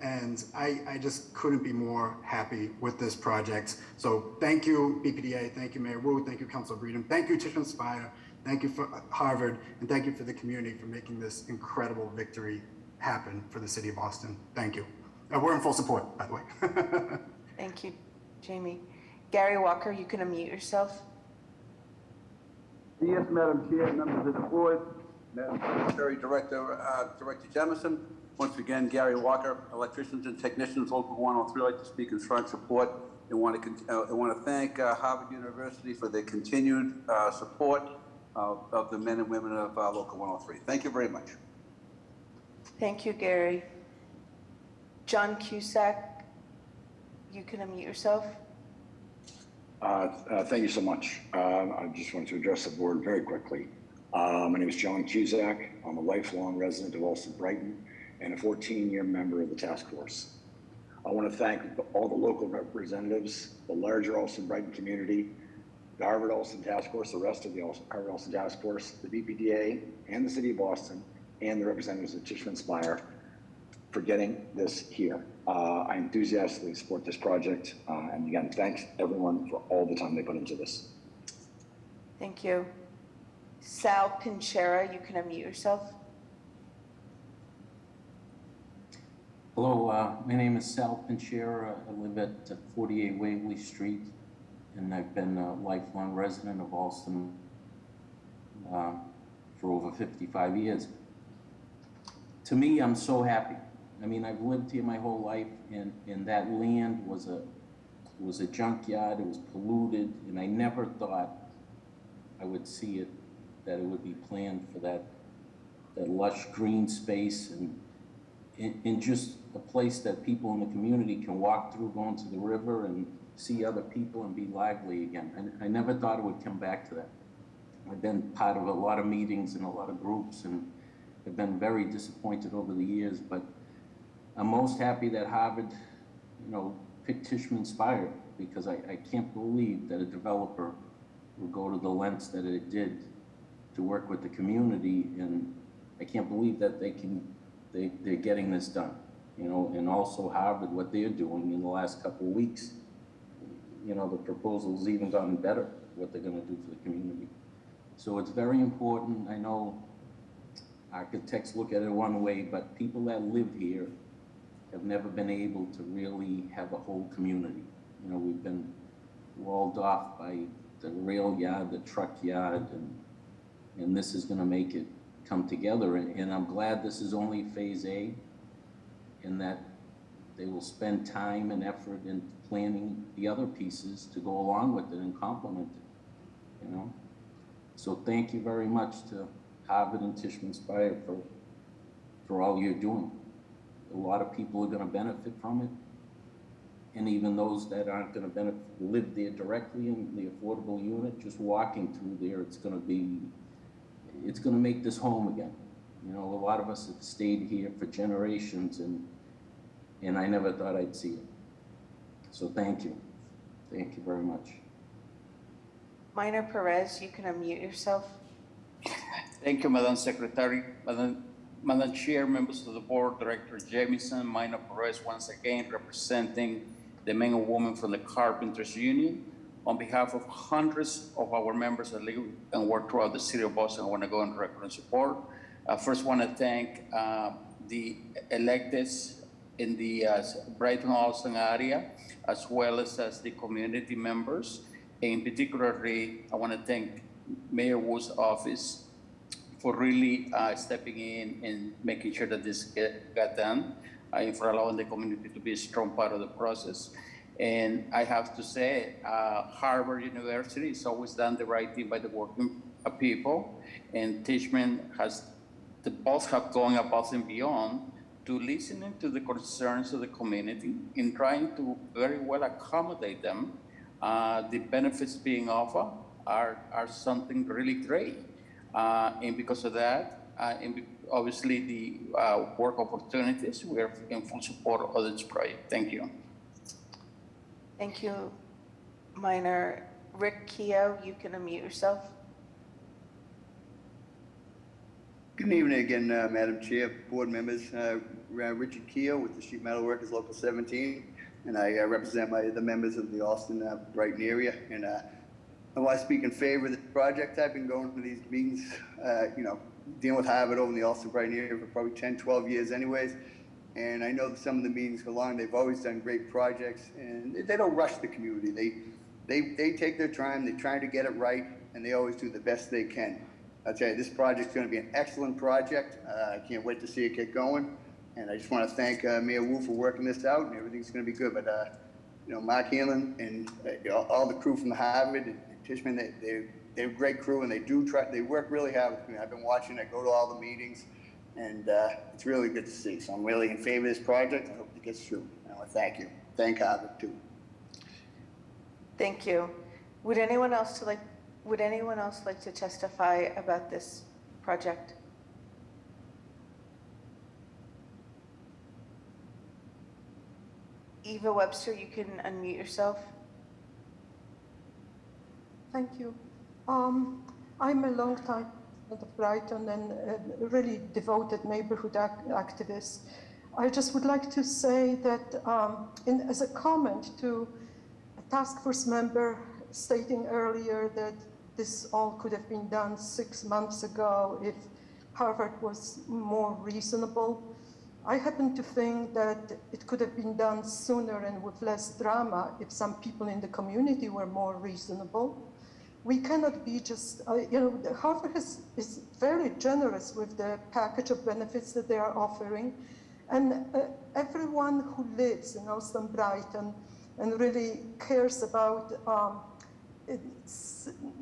And I just couldn't be more happy with this project. So thank you, Bpda. Thank you, Mayor Wu. Thank you, Councilor Breeden. Thank you, Tishman Spire. Thank you for Harvard, and thank you for the community for making this incredible victory happen for the city of Boston. Thank you. We're in full support, by the way. Thank you, Jamie. Gary Walker, you can unmute yourself. Yes, Madam Chair, members of the board, Madam Secretary, Director Jemison. Once again, Gary Walker, electricians and technicians, Local 103, like to speak in strong support and want to thank Harvard University for their continued support of the men and women of Local 103. Thank you very much. Thank you, Gary. John Cusack, you can unmute yourself. Thank you so much. I just want to address the board very quickly. My name is John Cusack. I'm a lifelong resident of Allston Brighton and a 14-year member of the task force. I want to thank all the local representatives, the larger Allston Brighton community, the Harvard Allston Task Force, the rest of the Harvard Allston Task Force, the Bpda, and the City of Boston, and the representatives of Tishman Spire for getting this here. I enthusiastically support this project, and again, thanks everyone for all the time they put into this. Thank you. Sal Pinchera, you can unmute yourself. Hello, my name is Sal Pinchera. I live at 48 Waverly Street, and I've been a lifelong resident of Allston for over 55 years. To me, I'm so happy. I mean, I've lived here my whole life, and that land was a junkyard. It was polluted, and I never thought I would see it, that it would be planned for that lush green space and just a place that people in the community can walk through, going to the river and see other people and be lively again. I never thought it would come back to that. I've been part of a lot of meetings and a lot of groups, and have been very disappointed over the years, but I'm most happy that Harvard, picked Tishman Spire, because I can't believe that a developer would go to the lengths that it did to work with the community, and I can't believe that they're getting this done, and also Harvard, what they're doing in the last couple of weeks. The proposal's even gotten better, what they're gonna do for the community. So it's very important. I know architects look at it one way, but people that live here have never been able to really have a whole community. We've been walled off by the rail yard, the truck yard, and this is gonna make it come together. And I'm glad this is only phase A, and that they will spend time and effort in planning the other pieces to go along with it and complement it, So thank you very much to Harvard and Tishman Spire for all you're doing. A lot of people are going to benefit from it, and even those that aren't going to benefit, live there directly in the affordable unit, just walking through there, it's going to make this home again. A lot of us have stayed here for generations, and I never thought I'd see it. So thank you very much. Minor Perez, you can unmute yourself. Thank you, Madam Secretary. Madam Chair, members of the board, Director Jamison, Minor Perez, once again representing the men and women from the Carpenters Union. On behalf of hundreds of our members that live and work throughout the city of Boston, I want to go on record and support. First, want to thank the electeds in the Brighton-Allston area, as well as the community members. And particularly, I want to thank Mayor Wu's office for really stepping in and making sure that this got done, and for allowing the community to be a strong part of the process. And I have to say, Harvard University has always done the right thing by the working people, and Tishman both have gone above and beyond to listening to the concerns of the community in trying to very well accommodate them. The benefits being offered are something really great. And because of that, and obviously the work opportunities, we are in full support of this project. Thank you. Thank you, Minor. Rick Keogh, you can unmute yourself. Good evening again, Madam Chair, board members. Richard Keogh with the Sheet Metal Workers Local 17, and I represent the members of the Allston Brighton area. And I want to speak in favor of the project. I've been going to these meetings, dealing with Harvard over in the Allston Brighton area for probably 10, 12 years anyways. And I know that some of the meetings go long. They've always done great projects, and they don't rush the community. They take their time. They try to get it right, and they always do the best they can. I'll tell you, this project's going to be an excellent project. I can't wait to see it get going. And I just want to thank Mayor Wu for working this out, and everything's going to be good. But Mark Hanlon and all the crew from the Harvard and Tishman, they're a great crew, and they work really hard with me. I've been watching. I go to all the meetings, and it's really good to see. So I'm really in favor of this project. I hope it gets through. I want to thank you. Thank Harvard too. Thank you. Would anyone else like to testify about this project? Eva Webster, you can unmute yourself. Thank you. I'm a long time of Brighton and a really devoted neighborhood activist. I just would like to say that as a comment to a task force member stating earlier that this all could have been done 6 months ago if Harvard was more reasonable. I happen to think that it could have been done sooner and with less drama if some people in the community were more reasonable. We cannot be just, Harvard is very generous with the package of benefits that they are offering. And everyone who lives in Allston Brighton and really cares about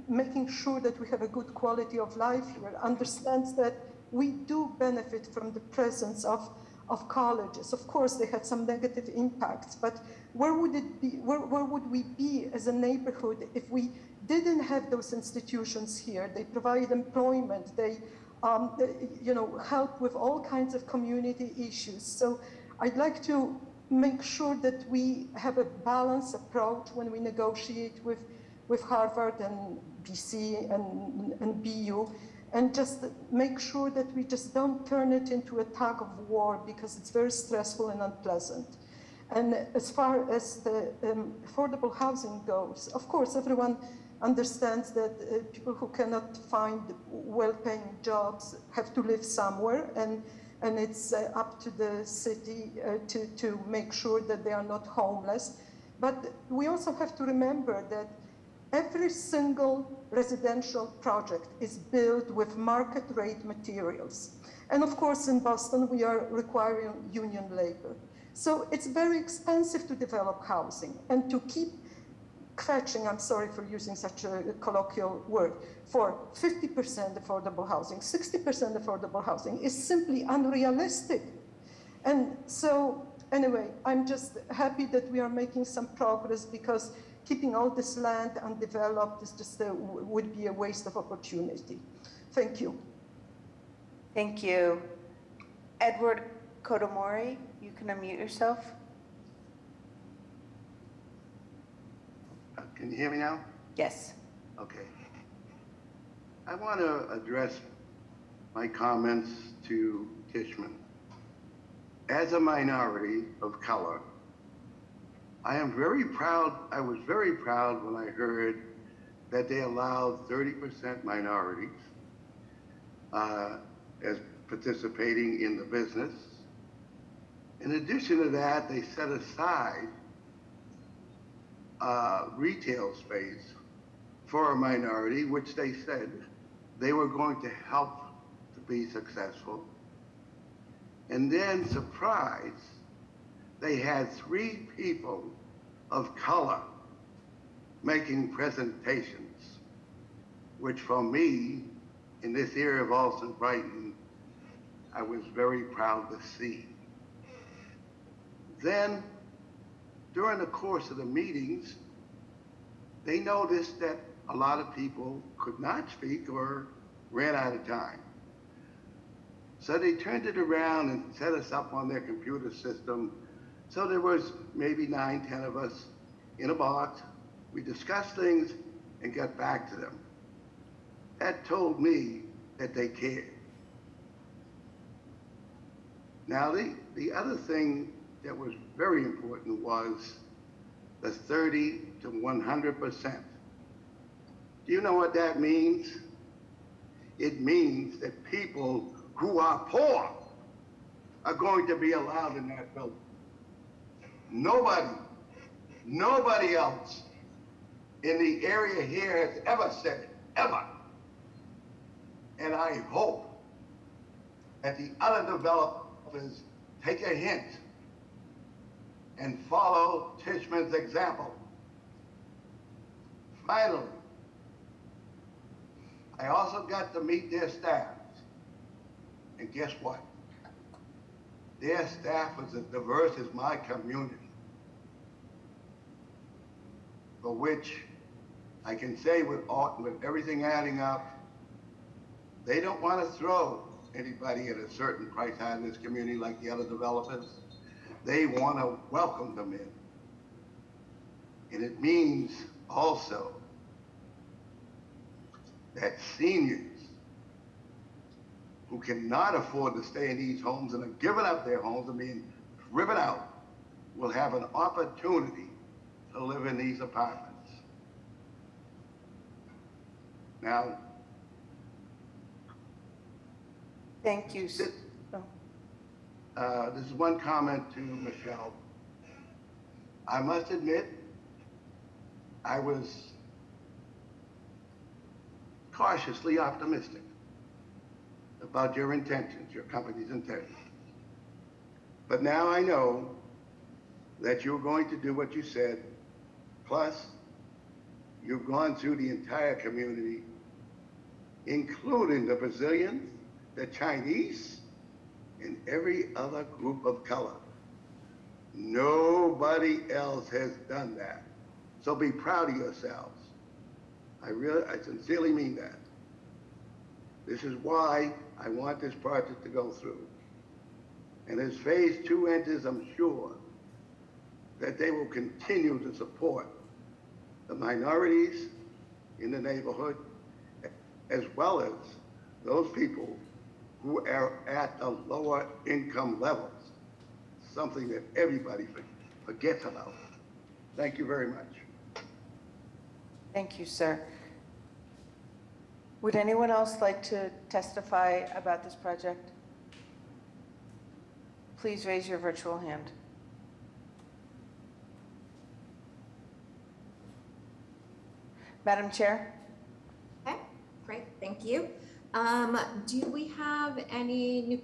making sure that we have a good quality of life here understands that we do benefit from the presence of colleges. Of course, they have some negative impacts, but where would we be as a neighborhood if we didn't have those institutions here? They provide employment, they help with all kinds of community issues. So I'd like to make sure that we have a balanced approach when we negotiate with Harvard and BC and BU, and just make sure that we just don't turn it into a tug of war, because it's very stressful and unpleasant. And as far as the affordable housing goes, of course, everyone understands that people who cannot find well-paying jobs have to live somewhere, and it's up to the city to make sure that they are not homeless. But we also have to remember that every single residential project is built with market rate materials. And of course, in Boston, we are requiring union labor. So it's very expensive to develop housing, and to keep fetching, I'm sorry for using such a colloquial word, for 50% affordable housing, 60% affordable housing is simply unrealistic. And so anyway, I'm just happy that we are making some progress, because keeping all this land undeveloped is just would be a waste of opportunity. Thank you. Thank you. Edward Kodomori, you can unmute yourself. Can you hear me now? Yes. Okay. I want to address my comments to Tishman. As a minority of color, I was very proud when I heard that they allowed 30% minorities as participating in the business. In addition to that, they set aside retail space for a minority, which they said they were going to help to be successful. And then, surprise, they had 3 people of color making presentations, which for me, in this area of Allston Brighton, I was very proud to see. Then, during the course of the meetings, they noticed that a lot of people could not speak or ran out of time. So they turned it around and set us up on their computer system. So there was maybe 9, 10 of us in a box. We discussed things and got back to them. That told me that they cared. Now, the other thing that was very important was the 30 to 100%. Do you know what that means? It means that people who are poor are going to be allowed in that building. Nobody else in the area here has ever said it, ever. And I hope that the other developers take a hint and follow Tishman's example. Finally, I also got to meet their staff. And guess what? Their staff is as diverse as my community, for which I can say with everything adding up, they don't want to throw anybody at a certain price out in this community like the other developers. They want to welcome them in. And it means also that seniors who cannot afford to stay in these homes and have given up their homes and being driven out will have an opportunity to live in these apartments. Now, thank you. This is one comment to Michelle. I must admit, I was cautiously optimistic about your intentions, your company's intentions. But now I know that you're going to do what you said, plus you've gone through the entire community, including the Brazilians, the Chinese, and every other group of color. Nobody else has done that. So be proud of yourselves. I sincerely mean that. This is why I want this project to go through. And as phase 2 enters, I'm sure that they will continue to support the minorities in the neighborhood, as well as those people who are at the lower income levels, something that everybody forgets about. Thank you very much. Thank you, sir. Would anyone else like to testify about this project? Please raise your virtual hand. Madam Chair? Okay, great, thank you. Do we have any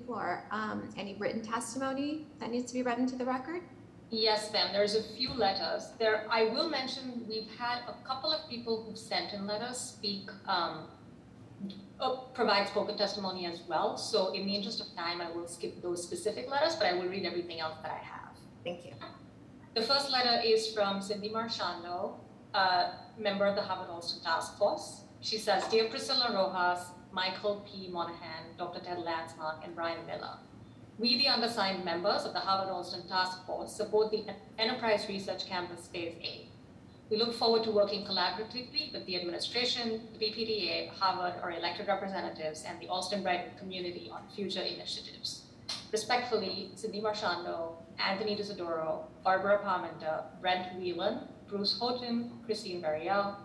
any written testimony that needs to be read into the record? Yes, ma'am. There's a few letters. I will mention we've had a couple of people who've sent in letters provide spoken testimony as well. So in the interest of time, I will skip those specific letters, but I will read everything else that I have. Thank you. The first letter is from Cindy Marchando, a member of the Harvard-Alston Task Force. She says, Dear Priscilla Rojas, Michael P. Monahan, Dr. Ted Landsmark, and Brian Miller, we, the undersigned members of the Harvard-Alston Task Force, support the Enterprise Research Campus Phase A. We look forward to working collaboratively with the administration, the Bpda, Harvard, our elected representatives, and the Alston-Brighton community on future initiatives. Respectfully, Cindy Marchando, Anthony Disadoro, Barbara Parmenter, Brent Whelan, Bruce Houghton, Christine Barriel,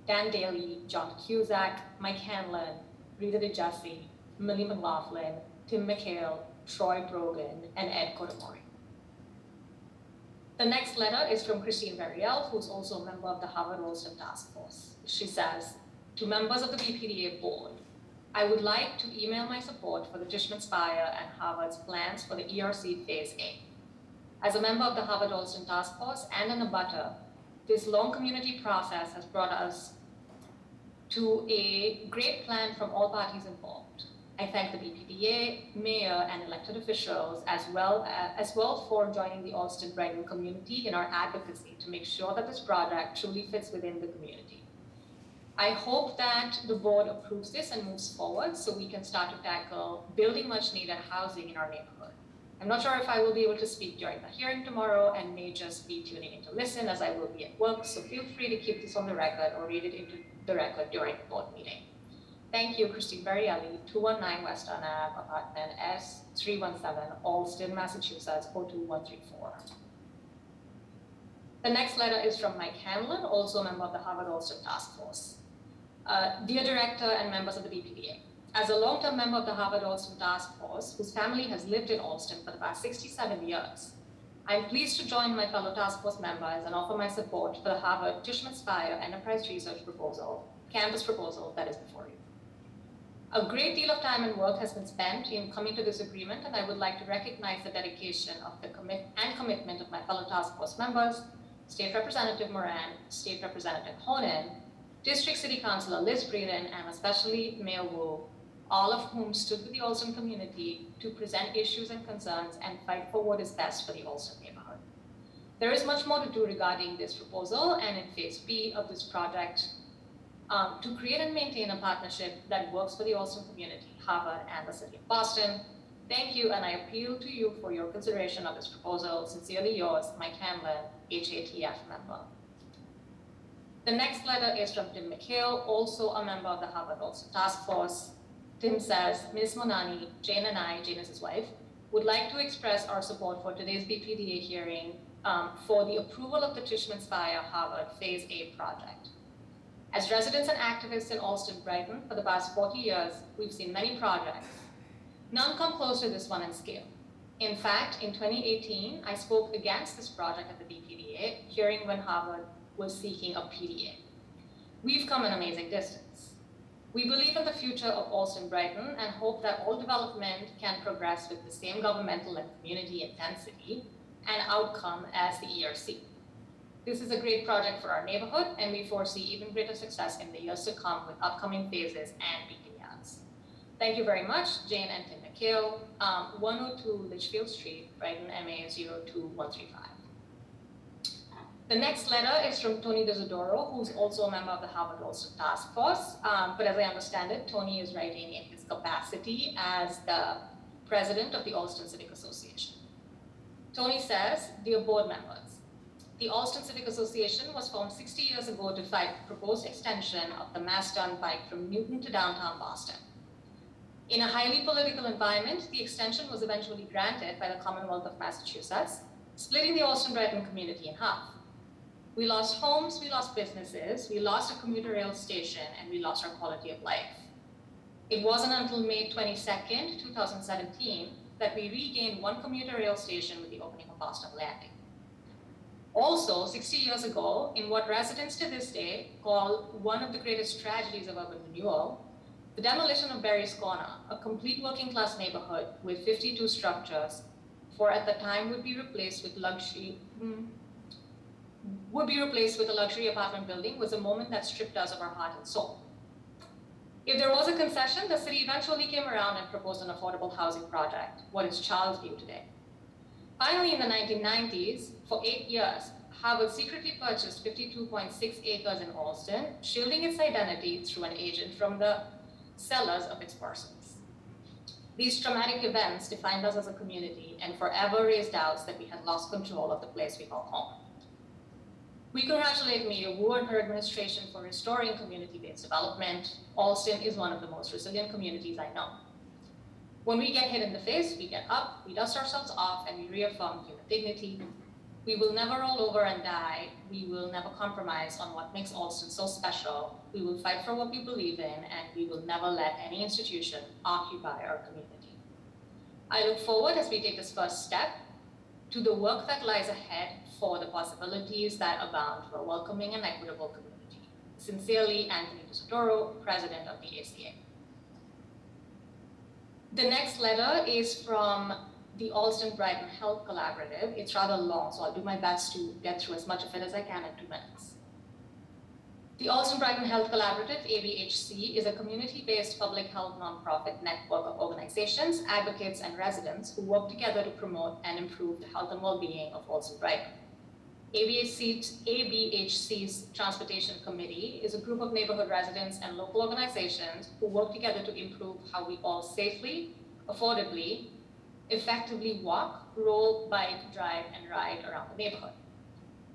Dan Daly, John Cusack, Mike Hanlon, Rita DeJassi, Millie McLaughlin, Tim McHale, Troy Brogan, and Ed Kotomori. The next letter is from Christine Barriel, who's also a member of the Harvard-Alston Task Force. She says, to members of the Bpda board, I would like to email my support for the Tishman, Spire, and Harvard's plans for the ERC Phase A. As a member of the Harvard-Alston Task Force and an abutter, this long community process has brought us to a great plan from all parties involved. I thank the Bpda, mayor, and elected officials as well for joining the Alston-Brighton community in our advocacy to make sure that this project truly fits within the community. I hope that the board approves this and moves forward so we can start to tackle building much needed housing in our neighborhood. I'm not sure if I will be able to speak during the hearing tomorrow and may just be tuning in to listen as I will be at work, so feel free to keep this on the record or read it into the record during the board meeting. Thank you, Christine Barrielli, 219 West Ave, apartment S317, Alston, Massachusetts, 02134. The next letter is from Mike Hanlon, also a member of the Harvard-Alston Task Force. Dear Director and members of the Bpda, as a long-term member of the Harvard-Alston Task Force, whose family has lived in Alston for the past 67 years, I'm pleased to join my fellow task force members and offer my support for the Harvard Tishman Spire Enterprise Research proposal, campus proposal that is before you. A great deal of time and work has been spent in coming to this agreement, and I would like to recognize the dedication of the commitment of my fellow task force members, State Representative Moran, State Representative Honan, District City Councilor Liz Breeden, and especially Mayor Wu, all of whom stood with the Alston community to present issues and concerns and fight for what is best for the Alston neighborhood. There is much more to do regarding this proposal and in Phase B of this project to create and maintain a partnership that works for the Alston community, Harvard, and the City of Boston. Thank you, and I appeal to you for your consideration of this proposal. Sincerely yours, Mike Hamlin, HATF member. The next letter is from Tim McHale, also a member of the Harvard-Alston Task Force. Tim says, Ms. Monani, Jane and I, Jane is his wife, would like to express our support for today's Bpda hearing for the approval of the Tishman Spire Harvard Phase A project. As residents and activists in Alston, Brighton, for the past 40 years, we've seen many projects. None come close to this one in scale. In fact, in 2018, I spoke against this project at the Bpda, hearing when Harvard was seeking a PDA. We've come an amazing distance. We believe in the future of Alston Brighton and hope that all development can progress with the same governmental and community intensity and outcome as the ERC. This is a great project for our neighborhood, and we foresee even greater success in the years to come with upcoming phases and beacons. Thank you very much, Jane and Tim McHale, 102 Litchfield Street, Brighton, MA 02135. The next letter is from Tony Desidoro, who's also a member of the Harvard-Alston Task Force. But as I understand it, Tony is writing in his capacity as the president of the Alston Civic Association. Tony says, dear board members, the Alston Civic Association was formed 60 years ago to fight the proposed extension of the Mass Turnpike from Newton to downtown Boston. In a highly political environment, the extension was eventually granted by the Commonwealth of Massachusetts, splitting the Alston-Brighton community in half. We lost homes, we lost businesses, we lost a commuter rail station, and we lost our quality of life. It wasn't until May 22nd, 2017, that we regained one commuter rail station with the opening of Boston Landing. Also, 60 years ago, in what residents to this day call one of the greatest tragedies of urban renewal, the demolition of Barry's Corner, a complete working-class neighborhood with 52 structures, for at the time would be replaced with a luxury apartment building, was a moment that stripped us of our heart and soul. If there was a concession, the city eventually came around and proposed an affordable housing project, what is Charlesview today. Finally, in the 1990s, for 8 years, Harvard secretly purchased 52.6 acres in Alston, shielding its identity through an agent from the sellers of its parcels. These traumatic events defined us as a community and forever raised doubts that we had lost control of the place we call home. We congratulate Mayor Wu and her administration for restoring community-based development. Alston is one of the most resilient communities I know. When we get hit in the face, we get up, we dust ourselves off, and we reaffirm human dignity. We will never roll over and die. We will never compromise on what makes Alston so special. We will fight for what we believe in, and we will never let any institution occupy our community. I look forward, as we take this first step, to the work that lies ahead for the possibilities that abound for a welcoming and equitable community. Sincerely, Anthony Desidoro, President of the ACA. The next letter is from the Alston Brighton Health Collaborative. It's rather long, so I'll do my best to get through as much of it as I can in 2 minutes. The Alston Brighton Health Collaborative, ABHC, is a community-based public health nonprofit network of organizations, advocates, and residents who work together to promote and improve the health and well-being of Alston Brighton. ABHC's Transportation Committee is a group of neighborhood residents and local organizations who work together to improve how we all safely, affordably, effectively walk, roll, bike, drive, and ride around the neighborhood.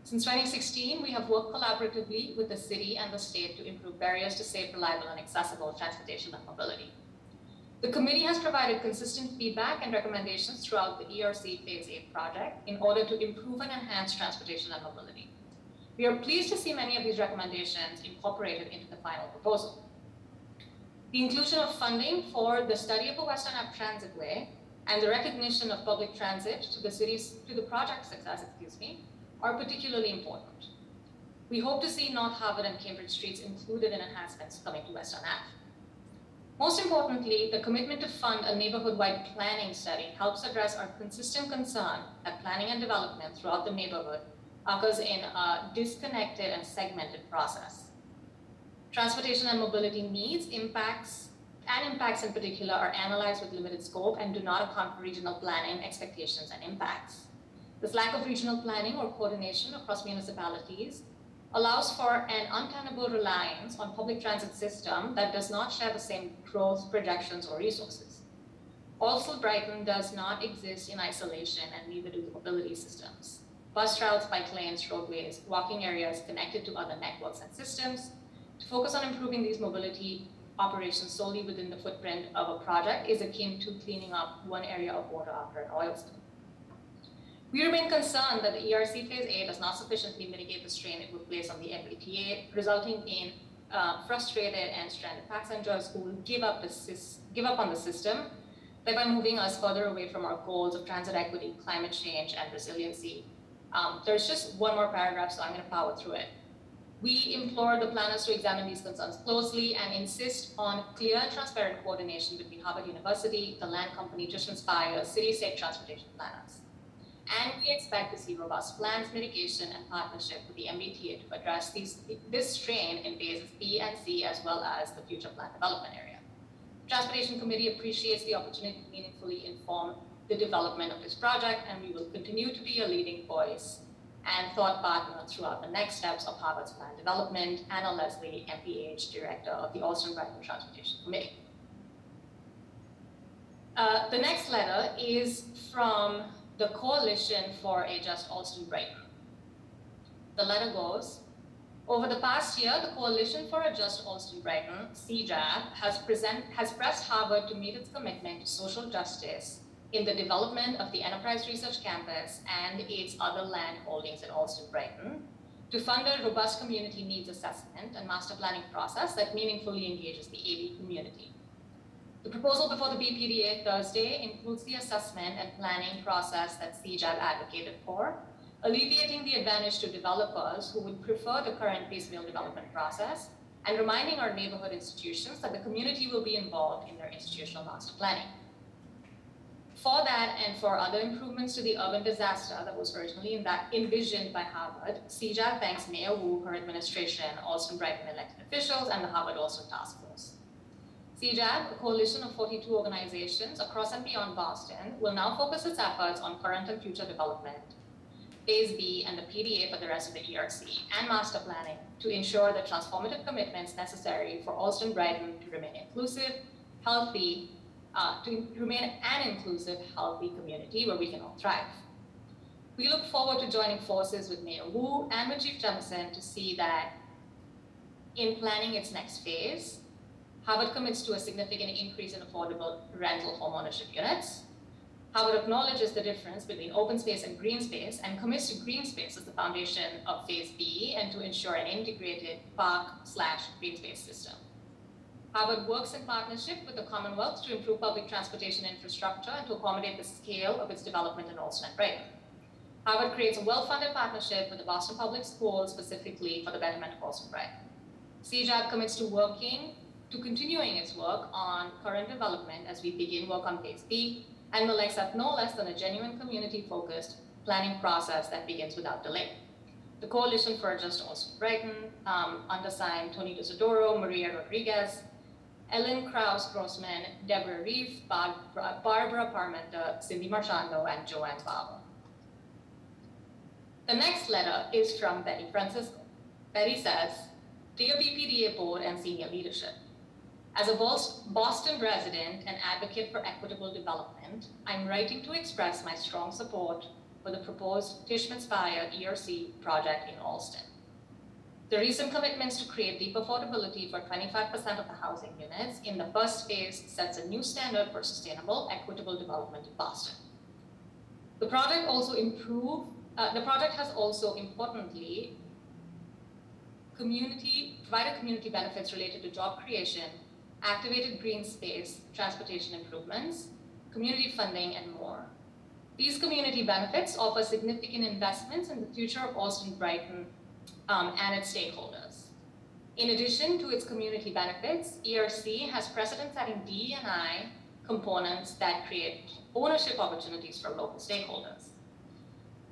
Since 2016, we have worked collaboratively with the city and the state to improve barriers to safe, reliable, and accessible transportation and mobility. The committee has provided consistent feedback and recommendations throughout the ERC Phase 8 project in order to improve and enhance transportation and mobility. We are pleased to see many of these recommendations incorporated into the final proposal. The inclusion of funding for the study of a Western Ave Transitway and the recognition of public transit to the project success, are particularly important. We hope to see North Harvard and Cambridge Streets included in enhancements coming to Western Ave. Most importantly, the commitment to fund a neighborhood-wide planning study helps address our consistent concern that planning and development throughout the neighborhood occurs in a disconnected and segmented process. Transportation and mobility needs, impacts in particular are analyzed with limited scope and do not account for regional planning expectations and impacts. This lack of regional planning or coordination across municipalities allows for an untenable reliance on public transit system that does not share the same growth projections or resources. Also, Brighton does not exist in isolation, and neither do the mobility systems. Bus routes, bike lanes, roadways, walking areas connected to other networks and systems. To focus on improving these mobility operations solely within the footprint of a project is akin to cleaning up one area of water after an oil spill. We remain concerned that the ERC Phase A does not sufficiently mitigate the strain it would place on the Bpda, resulting in frustrated and stranded passengers who will give up on the system, thereby moving us further away from our goals of transit equity, climate change, and resiliency. There's just one more paragraph, so I'm going to power through it. We implore the planners to examine these concerns closely and insist on clear and transparent coordination between Harvard University, the land company, Tishman, Spire, city state transportation planners. And we expect to see robust plans, mitigation, and partnership with the MBTA to address this strain in phases B and C, as well as the future plan development area. The Transportation Committee appreciates the opportunity to meaningfully inform the development of this project, and we will continue to be a leading voice and thought partner throughout the next steps of Harvard's plan development. Anna Leslie, MPH, Director of the Alston-Brighton Transportation Committee. The next letter is from the Coalition for a Just Alston-Brighton. The letter goes, over the past year, the Coalition for a Just Alston-Brighton, CJAB, has pressed Harvard to meet its commitment to social justice in the development of the Enterprise Research Campus and its other land holdings in Alston-Brighton, to fund a robust community needs assessment and master planning process that meaningfully engages the AV community. The proposal before the Bpda Thursday includes the assessment and planning process that CJAB advocated for, alleviating the advantage to developers who would prefer the current piecemeal development process, and reminding our neighborhood institutions that the community will be involved in their institutional master planning. For that and for other improvements to the urban disaster that was originally envisioned by Harvard, CJAB thanks Mayor Wu, her administration, Alston-Brighton elected officials, and the Harvard Alston Task Force. CJAB, a coalition of 42 organizations across and beyond Boston, will now focus its efforts on current and future development, Phase B, and the PDA for the rest of the ERC, and master planning to ensure the transformative commitments necessary for Alston-Brighton to remain inclusive, healthy, to remain an inclusive, healthy community where we can all thrive. We look forward to joining forces with Mayor Wu and with Chief Jemison to see that in planning its next phase, Harvard commits to a significant increase in affordable rental homeownership units. Harvard acknowledges the difference between open space and green space and commits to green space as the foundation of Phase B and to ensure an integrated park/green space system. Harvard works in partnership with the Commonwealth to improve public transportation infrastructure and to accommodate the scale of its development in Alston and Brighton. Harvard creates a well-funded partnership with the Boston Public Schools specifically for the betterment of Alston and Brighton. CJAB commits to continuing its work on current development as we begin work on Phase B, and will accept no less than a genuine community-focused planning process that begins without delay. The Coalition for a Just Alston-Brighton, undersigned Tony Desidoro, Maria Rodriguez, Ellen Krause-Grossman, Deborah Reef, Barbara Parmenter, Cindy Marchando, and Joanne Barber. The next letter is from Betty Francisco. Betty says, Dear Bpda Board and Senior Leadership, as a Boston resident and advocate for equitable development, I'm writing to express my strong support for the proposed Tishman Spire ERC project in Alston. The recent commitments to create deep affordability for 25% of the housing units in the first phase sets a new standard for sustainable, equitable development in Boston. The project has also importantly provided community benefits related to job creation, activated green space, transportation improvements, community funding, and more. These community benefits offer significant investments in the future of Austin Brighton and its stakeholders. In addition to its community benefits, ERC has precedent-setting DE&I components that create ownership opportunities for local stakeholders.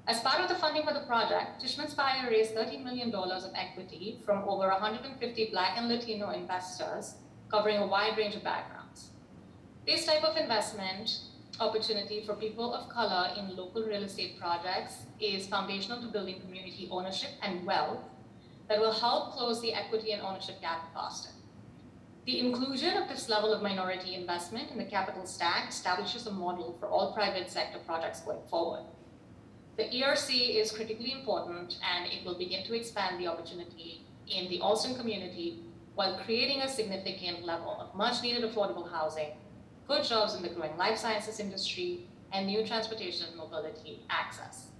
As part of the funding for the project, Tishman Spire raised $30 million of equity from over 150 Black and Latino investors covering a wide range of backgrounds. This type of investment opportunity for people of color in local real estate projects is foundational to building community ownership and wealth that will help close the equity and ownership gap in Boston. The inclusion of this level of minority investment in the capital stack establishes a model for all private sector projects going forward. The ERC is critically important, and it will begin to expand the opportunity in the Austin community while creating a significant level of much needed affordable housing, good jobs in the growing life sciences industry, and new transportation and mobility access.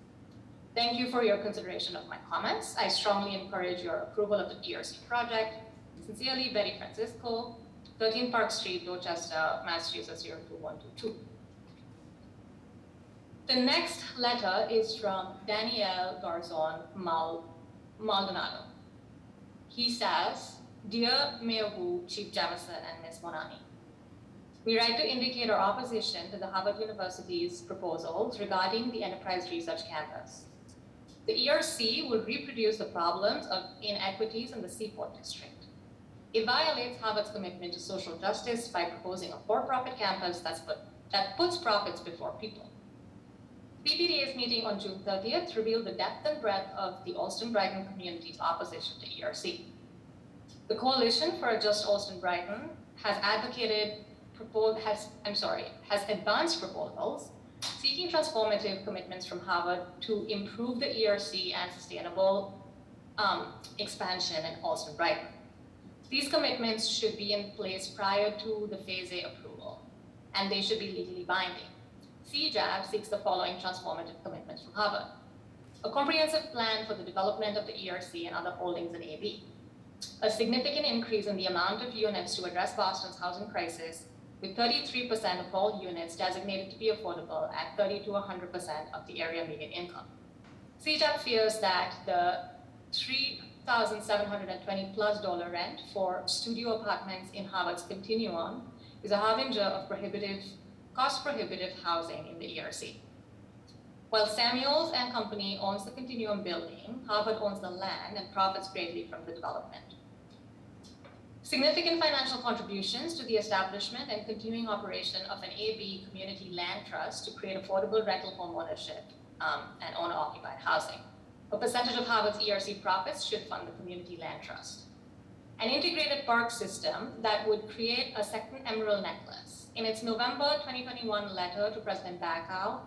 Thank you for your consideration of my comments. I strongly encourage your approval of the ERC project. Sincerely, Betty Francisco, 13 Park Street, Dorchester, Massachusetts, 02122. The next letter is from Daniel Garzon Maldonado. He says, Dear Mayor Wu, Chief Jamison, and Ms. Monani, we write to indicate our opposition to the Harvard University's proposals regarding the Enterprise Research Campus. The ERC will reproduce the problems of inequities in the Seaport district. It violates Harvard's commitment to social justice by proposing a for-profit campus that puts profits before people. Bpda's meeting on June 30th revealed the depth and breadth of the Austin Brighton community's opposition to ERC. The Coalition for a Just Austin Brighton has advanced proposals seeking transformative commitments from Harvard to improve the ERC and sustainable expansion in Austin Brighton. These commitments should be in place prior to the Phase A approval, and they should be legally binding. CJAB seeks the following transformative commitments from Harvard: a comprehensive plan for the development of the ERC and other holdings in AB, a significant increase in the amount of units to address Boston's housing crisis, with 33% of all units designated to be affordable at 30 to 100% of the area median income. CJAB fears that the $3,720 plus rent for studio apartments in Harvard's Continuum is a harbinger of cost-prohibitive housing in the ERC. While Samuels and Company owns the Continuum building, Harvard owns the land and profits greatly from the development. Significant financial contributions to the establishment and continuing operation of an AB community land trust to create affordable rental home ownership and owner-occupied housing. A percentage of Harvard's ERC profits should fund the community land trust. An integrated park system that would create a second emerald necklace. In its November 2021 letter to President Bacow,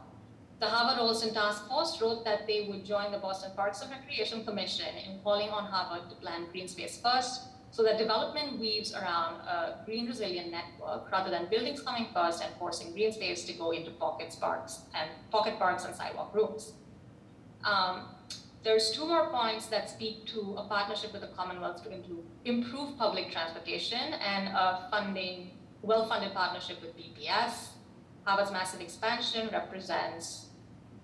the Harvard-Olson Task Force wrote that they would join the Boston Parks and Recreation Commission in calling on Harvard to plan green space first, so that development weaves around a green resilient network rather than buildings coming first and forcing green space to go into pocket parks and sidewalk rooms. There's two more points that speak to a partnership with the Commonwealth to improve public transportation and a well-funded partnership with BPS. Harvard's massive expansion represents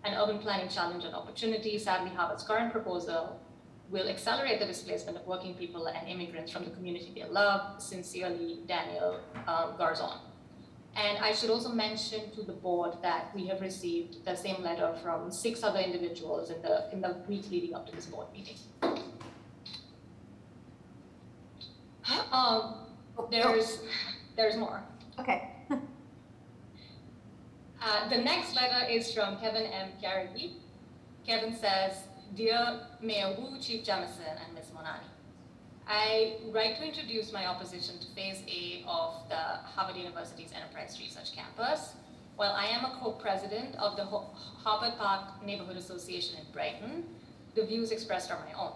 an urban planning challenge and opportunity. Sadly, Harvard's current proposal will accelerate the displacement of working people and immigrants from the community they love. Sincerely, Daniel Garzon. And I should also mention to the board that we have received the same letter from 6 other individuals in the week leading up to this board meeting. There's more. Okay. The next letter is from Kevin M. Carrigy. Kevin says, Dear Mayor Wu, Chief Jamison, and Ms. Monani, I write to introduce my opposition to Phase A of the Harvard University's Enterprise Research Campus. While I am a co-president of the Harvard Park Neighborhood Association in Brighton, the views expressed are my own.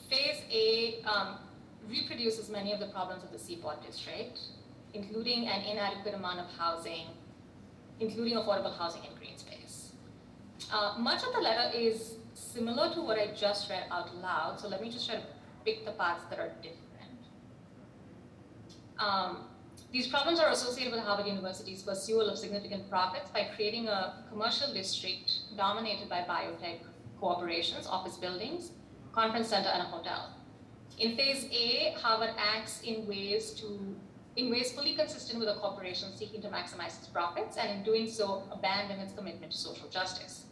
Phase A reproduces many of the problems of the Seaport district, including an inadequate amount of housing, including affordable housing and green space. Much of the letter is similar to what I just read out loud, so let me just try to pick the paths that are different. These problems are associated with Harvard University's pursuit of significant profits by creating a commercial district dominated by biotech corporations, office buildings, conference center, and a hotel. In phase A, Harvard acts in ways fully consistent with a corporation seeking to maximize its profits, and in doing so, abandon its commitment to social justice.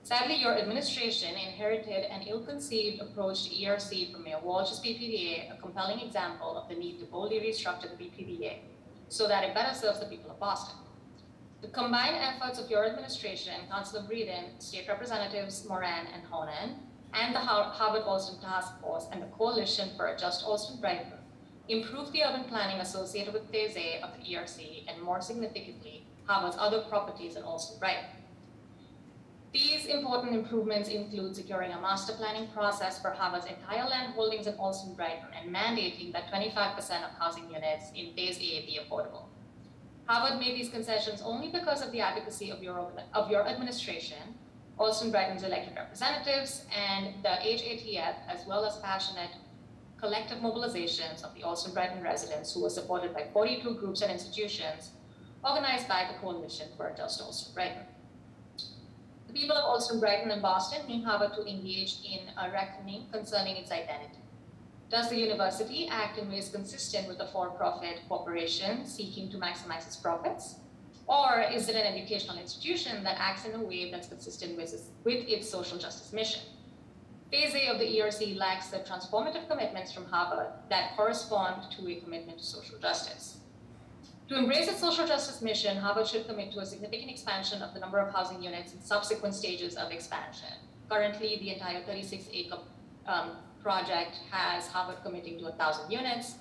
Sadly, your administration inherited an ill-conceived approach to ERC from Mayor Walsh's Bpda, a compelling example of the need to boldly restructure the Bpda so that it better serves the people of Boston. The combined efforts of your administration, Councilor Breeden, State Representatives Moran and Honan, and the Harvard Alston Task Force and the Coalition for a Just Alston-Brighton improved the urban planning associated with Phase A of the ERC and, more significantly, Harvard's other properties in Alston-Brighton. These important improvements include securing a master planning process for Harvard's entire land holdings in Alston-Brighton and mandating that 25% of housing units in Phase A be affordable. Harvard made these concessions only because of the advocacy of your administration, Alston-Brighton's elected representatives, and the HATF, as well as passionate collective mobilizations of the Alston-Brighton residents who were supported by 42 groups and institutions organized by the Coalition for a Just Alston-Brighton. The people of Alston-Brighton and Boston need Harvard to engage in a reckoning concerning its identity. Does the university act in ways consistent with a for-profit corporation seeking to maximize its profits? Or is it an educational institution that acts in a way that's consistent with its social justice mission? Phase A of the ERC lacks the transformative commitments from Harvard that correspond to a commitment to social justice. To embrace its social justice mission, Harvard should commit to a significant expansion of the number of housing units in subsequent stages of expansion. Currently, the entire 36-acre project has Harvard committing to 1,000 units.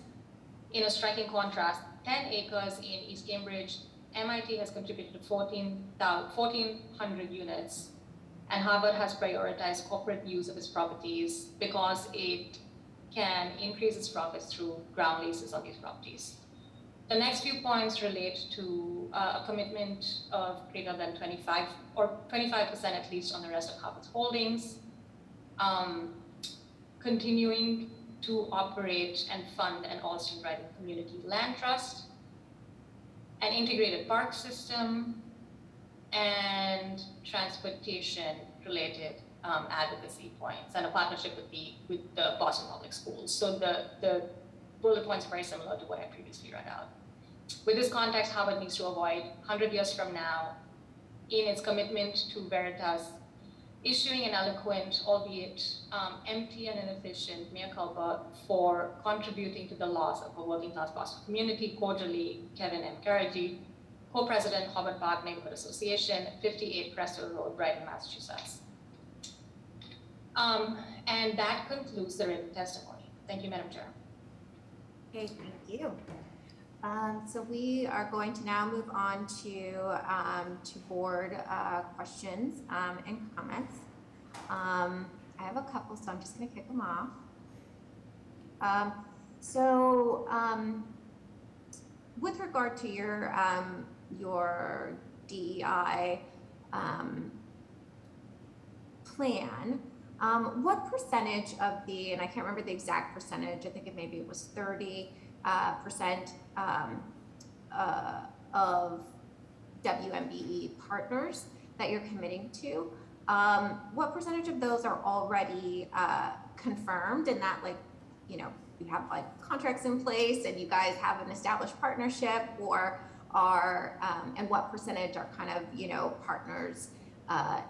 In a striking contrast, 10 acres in East Cambridge, MIT has contributed to 1,400 units, and Harvard has prioritized corporate use of its properties because it can increase its profits through ground leases on these properties. The next few points relate to a commitment of greater than 25% at least on the rest of Harvard's holdings, continuing to operate and fund an Alston-Brighton Community Land Trust, an integrated park system, and transportation-related advocacy points, and a partnership with the Boston Public Schools. So the bullet points are very similar to what I previously read out. With this context, Harvard needs to avoid 100 years from now, in its commitment to Veritas, issuing an eloquent, albeit empty and inefficient mea culpa for contributing to the loss of a working-class Boston community. Cordially, Kevin M. Carrigy, co-president, Harvard Park Neighborhood Association, 58 Preston Road, Brighton, Massachusetts. And that concludes the written testimony. Thank you, Madam Chair. Okay, thank you. So we are going to now move on to board questions and comments. I have a couple, so I'm just going to kick them off. With regard to your DEI plan, what percentage of the, and I can't remember the exact percentage, I think it was 30% of WMBE partners that you're committing to, what percentage of those are already confirmed, and that, like, you know, you have like contracts in place and you guys have an established partnership, or are and what percentage are kind of, you know, partners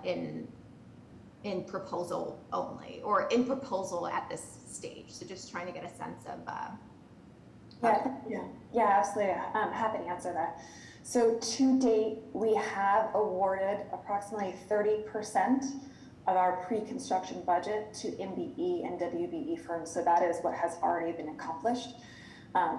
in proposal only, or in proposal at this stage? So just trying to get a sense of Yeah, absolutely. I'm happy to answer that. So to date, we have awarded approximately 30% of our pre-construction budget to MBE and WBE firms. So that is what has already been accomplished.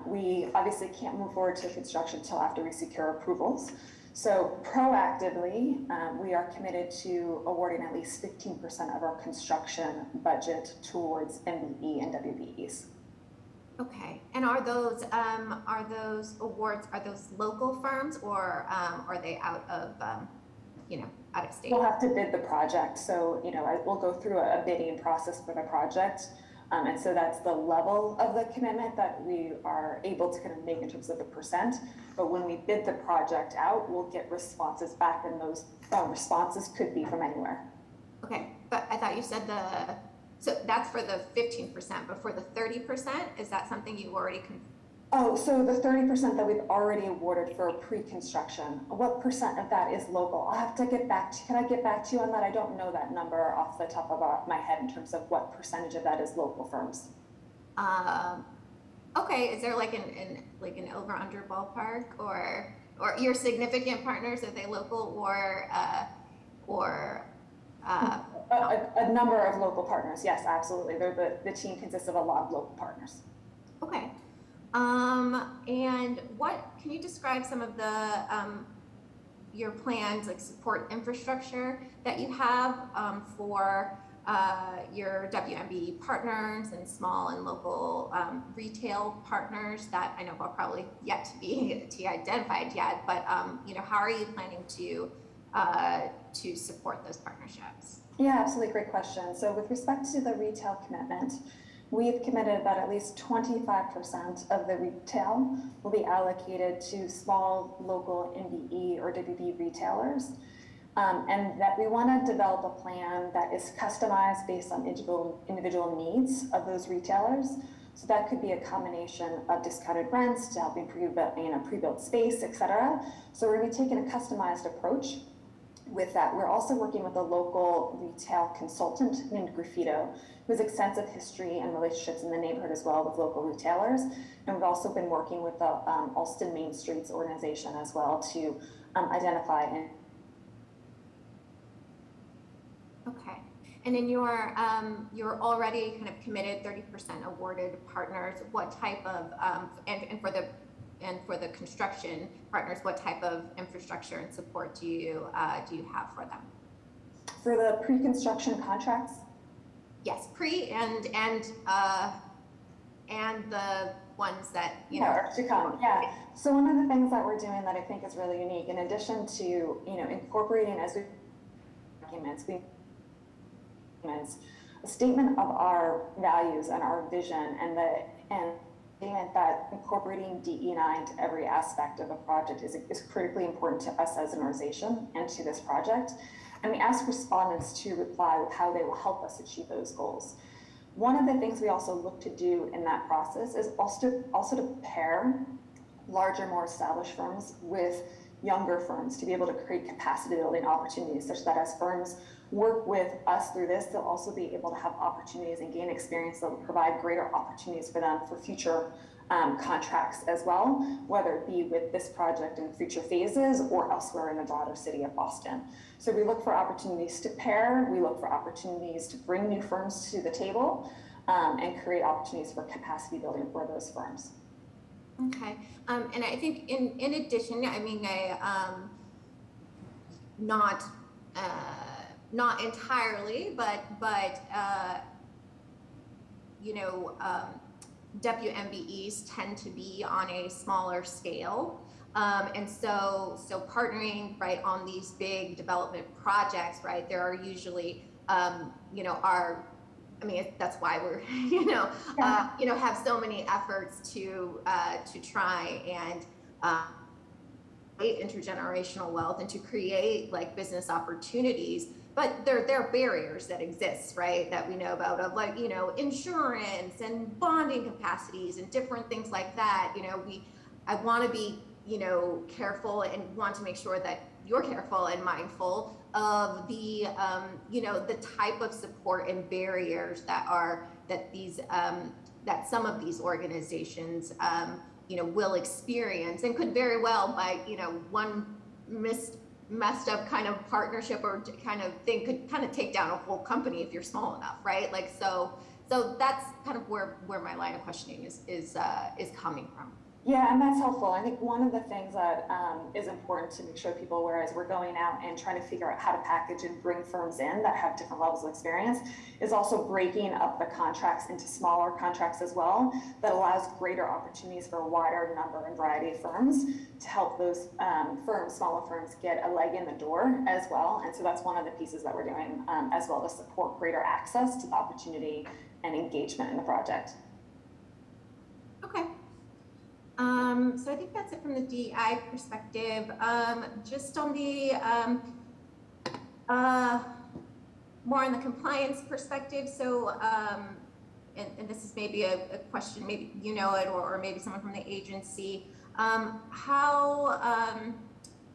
We obviously can't move forward to construction until after we secure approvals. So proactively, we are committed to awarding at least 15% of our construction budget towards MBE and WBEs. Okay, and are those awards, are those local firms, or are they out of out of state? We'll have to bid the project, so we'll go through a bidding process for the project. And so that's the level of the commitment that we are able to kind of make in terms of the percent. But when we bid the project out, we'll get responses back, and those responses could be from anywhere. Okay, but I thought you said so that's for the 15%, but for the 30%, is that something you already Oh, so the 30% that we've already awarded for pre-construction, what percent of that is local? I'll have to get back to you. Can I get back to you on that? I don't know that number off the top of my head in terms of what percentage of that is local firms. Okay, is there like an over-under ballpark, or your significant partners, are they local or a number of local partners? Yes, absolutely. The team consists of a lot of local partners. Okay. And what can you describe some of the your plans, like support infrastructure that you have for your WMB partners and small and local retail partners that I know are probably yet to be identified yet, but you know, how are you planning to support those partnerships? Yeah, absolutely, great question. So with respect to the retail commitment, we've committed that at least 25% of the retail will be allocated to small, local MBE or WB retailers. And that we want to develop a plan that is customized based on individual needs of those retailers. So that could be a combination of discounted rents to help improve pre-built space, et cetera. So we're going to be taking a customized approach with that. We're also working with a local retail consultant named Graffito, who has extensive history and relationships in the neighborhood as well with local retailers. And we've also been working with the Alston Main Streets organization as well to identify and Okay, and in your you're already kind of committed 30% awarded partners. What type of and for the construction partners, what type of infrastructure and support do you have for them? For the pre-construction contracts? Yes, pre and the ones that are to come. Yeah. So one of the things that we're doing that I think is really unique, in addition to incorporating as we documents, a statement of our values and our vision, and statement that incorporating DE9 into every aspect of a project is critically important to us as an organization and to this project. And we ask respondents to reply with how they will help us achieve those goals. One of the things we also look to do in that process is also to pair larger, more established firms with younger firms to be able to create capacity building opportunities, such that as firms work with us through this, they'll also be able to have opportunities and gain experience that will provide greater opportunities for them for future contracts as well, whether it be with this project in future phases or elsewhere in the broader city of Boston. So we look for opportunities to pair, we look for opportunities to bring new firms to the table, and create opportunities for capacity building for those firms. Okay, and I think in addition, I mean, not entirely, but WMBEs tend to be on a smaller scale, and so partnering right on these big development projects, right? There are usually that's why we're have so many efforts to try and create intergenerational wealth and to create like business opportunities. But there are barriers that exist, right, that we know about, of like, insurance and bonding capacities and different things like that. I want to be, careful and want to make sure that you're careful and mindful of the, the type of support and barriers that some of these organizations, will experience, and could very well by, one messed up kind of partnership or kind of thing could kind of take down a whole company if you're small enough, right? Like, so that's kind of where my line of questioning is coming from. Yeah, and that's helpful. I think one of the things that is important to make sure people are aware as we're going out and trying to figure out how to package and bring firms in that have different levels of experience is also breaking up the contracts into smaller contracts as well, that allows greater opportunities for a wider number and variety of firms to help those smaller firms get a leg in the door as well. And so that's one of the pieces that we're doing as well, to support greater access to the opportunity and engagement in the project. Okay. So I think that's it from the DI perspective. Just on the more on the compliance perspective. So, and this is maybe a question, maybe you know it, or maybe someone from the agency. How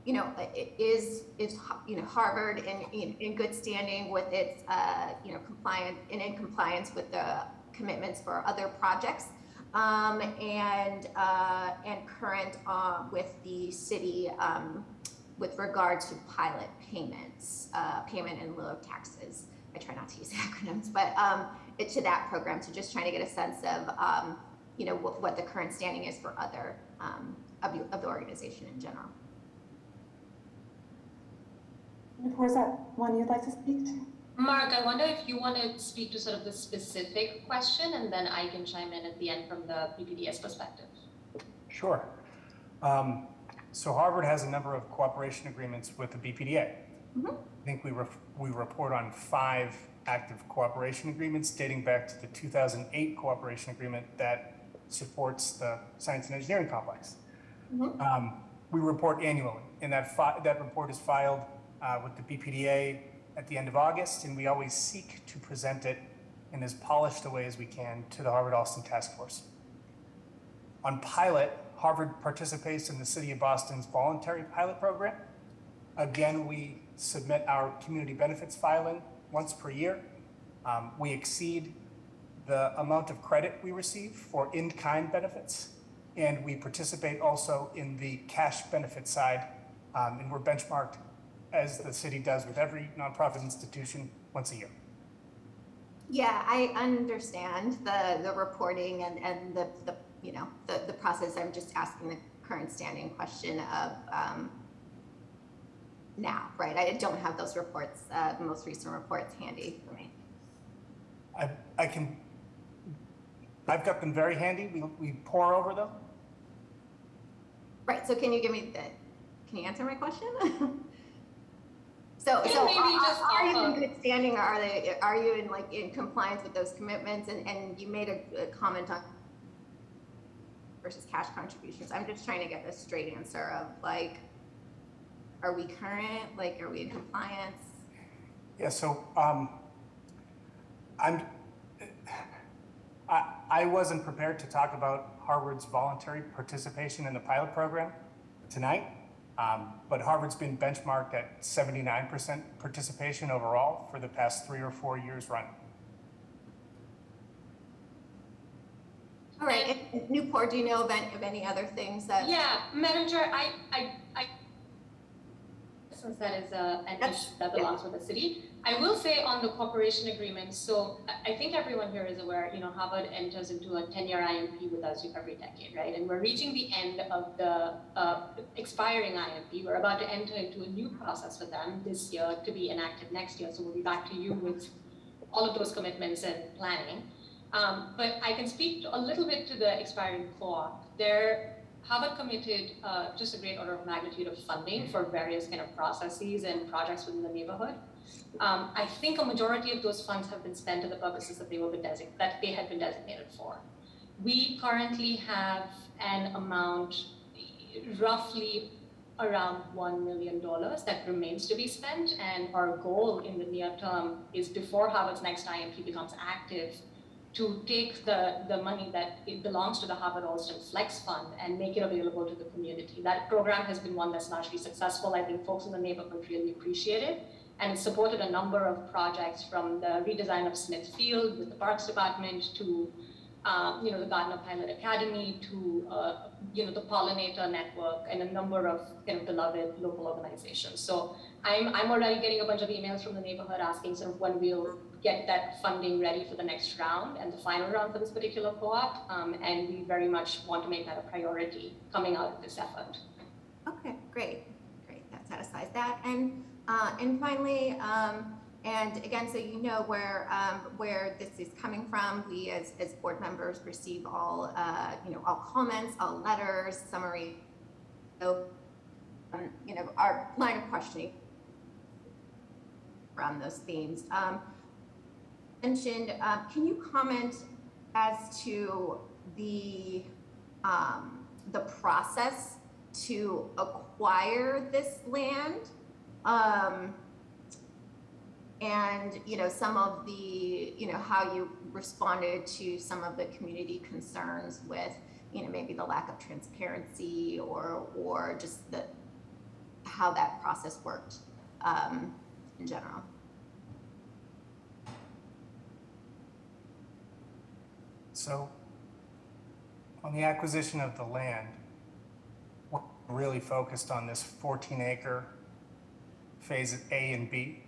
you know, is Harvard in good standing with its compliant and in compliance with the commitments for other projects, and current with the city with regard to pilot payments, payment in lieu of taxes. I try not to use acronyms, but to that program, to just trying to get a sense of what the current standing is for other of the organization in general. Was that one you'd like to speak to? Mark, I wonder if you want to speak to sort of the specific question, and then I can chime in at the end from the BPDS perspective. Sure. So Harvard has a number of cooperation agreements with the BPDA. Mm-hmm. I think we report on 5 active cooperation agreements dating back to the 2008 cooperation agreement that supports the Science and Engineering Complex. Mm-hmm. We report annually, and that report is filed with the BPDA at the end of August, and we always seek to present it in as polished a way as we can to the Harvard-Allston Task Force. On pilot, Harvard participates in the City of Boston's voluntary pilot program. Again, we submit our community benefits filing once per year. We exceed the amount of credit we receive for in-kind benefits, and we participate also in the cash benefit side, and we're benchmarked as the city does with every nonprofit institution once a year. Yeah, I understand the reporting and the process. I'm just asking the current standing question of now, right? I don't have those reports, the most recent reports handy for me. I've got them very handy. We pour over them. Right, so can you answer my question? So maybe just are you in good standing, or are you in compliance with those commitments? And you made a comment on versus cash contributions. I'm just trying to get a straight answer of are we current? Are we in compliance? Yeah, so I wasn't prepared to talk about Harvard's voluntary participation in the pilot program tonight. But Harvard's been benchmarked at 79% participation overall for the past 3 or 4 years running. All right, and Newport, do you know of any other things that? Yeah, Madam Chair, since that is an issue that belongs with the city, I will say on the cooperation agreement, so I think everyone here is aware, Harvard enters into a 10-year IMP with us every decade, right? And we're reaching the end of the expiring IMP. We're about to enter into a new process with them this year to be enacted next year. So we'll be back to you with all of those commitments and planning. But I can speak a little bit to the expiring co-op. Harvard committed just a great order of magnitude of funding for various kind of processes and projects within the neighborhood. I think a majority of those funds have been spent to the purposes that they had been designated for. We currently have an amount roughly around $1 million that remains to be spent, and our goal in the near term is before Harvard's next IMP becomes active to take the money that it belongs to the Harvard-Allston Flex Fund and make it available to the community. That program has been one that's largely successful. I think folks in the neighborhood really appreciate it. And it supported a number of projects from the redesign of Smith Field with the Parks Department to the Gardner Pilot Academy to the Pollinator Network and a number of kind of beloved local organizations. So I'm already getting a bunch of emails from the neighborhood asking sort of when we'll get that funding ready for the next round and the final round for this particular co-op. And we very much want to make that a priority coming out of this effort. Okay, great. That satisfies that. And finally, and again, so you know where this is coming from, we as board members receive all all comments, all letters, summary. So our line of questioning around those themes. mentioned, can you comment as to the process to acquire this land? And, you know, some of the, you know, how you responded to some of the community concerns with, you know, maybe the lack of transparency or just how that process worked in general. So on the acquisition of the land, we're really focused on this 14-acre phase A and B.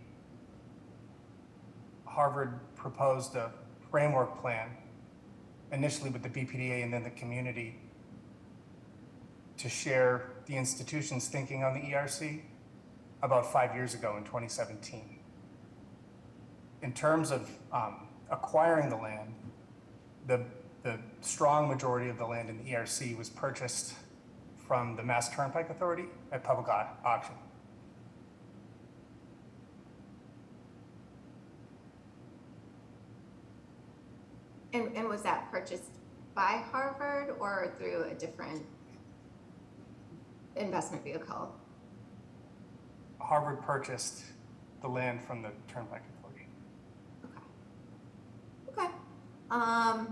Harvard proposed a framework plan, initially with the Bpda and then the community, to share the institution's thinking on the ERC about 5 years ago in 2017. In terms of acquiring the land, the strong majority of the land in the ERC was purchased from the Mass Turnpike Authority at public auction. And was that purchased by Harvard or through a different investment vehicle? Harvard purchased the land from the Turnpike Authority. Okay. All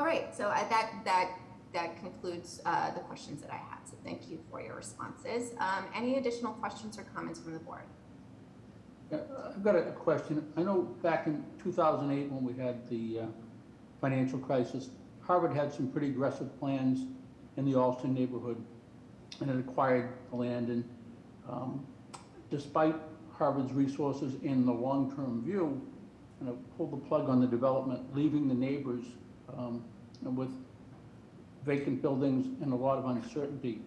right. So that concludes the questions that I had. So thank you for your responses. Any additional questions or comments from the board? Yeah, I've got a question. I know back in 2008 when we had the financial crisis, Harvard had some pretty aggressive plans in the Alston neighborhood, and it acquired the land. And despite Harvard's resources in the long-term view, kind of pulled the plug on the development, leaving the neighbors with vacant buildings and a lot of uncertainty.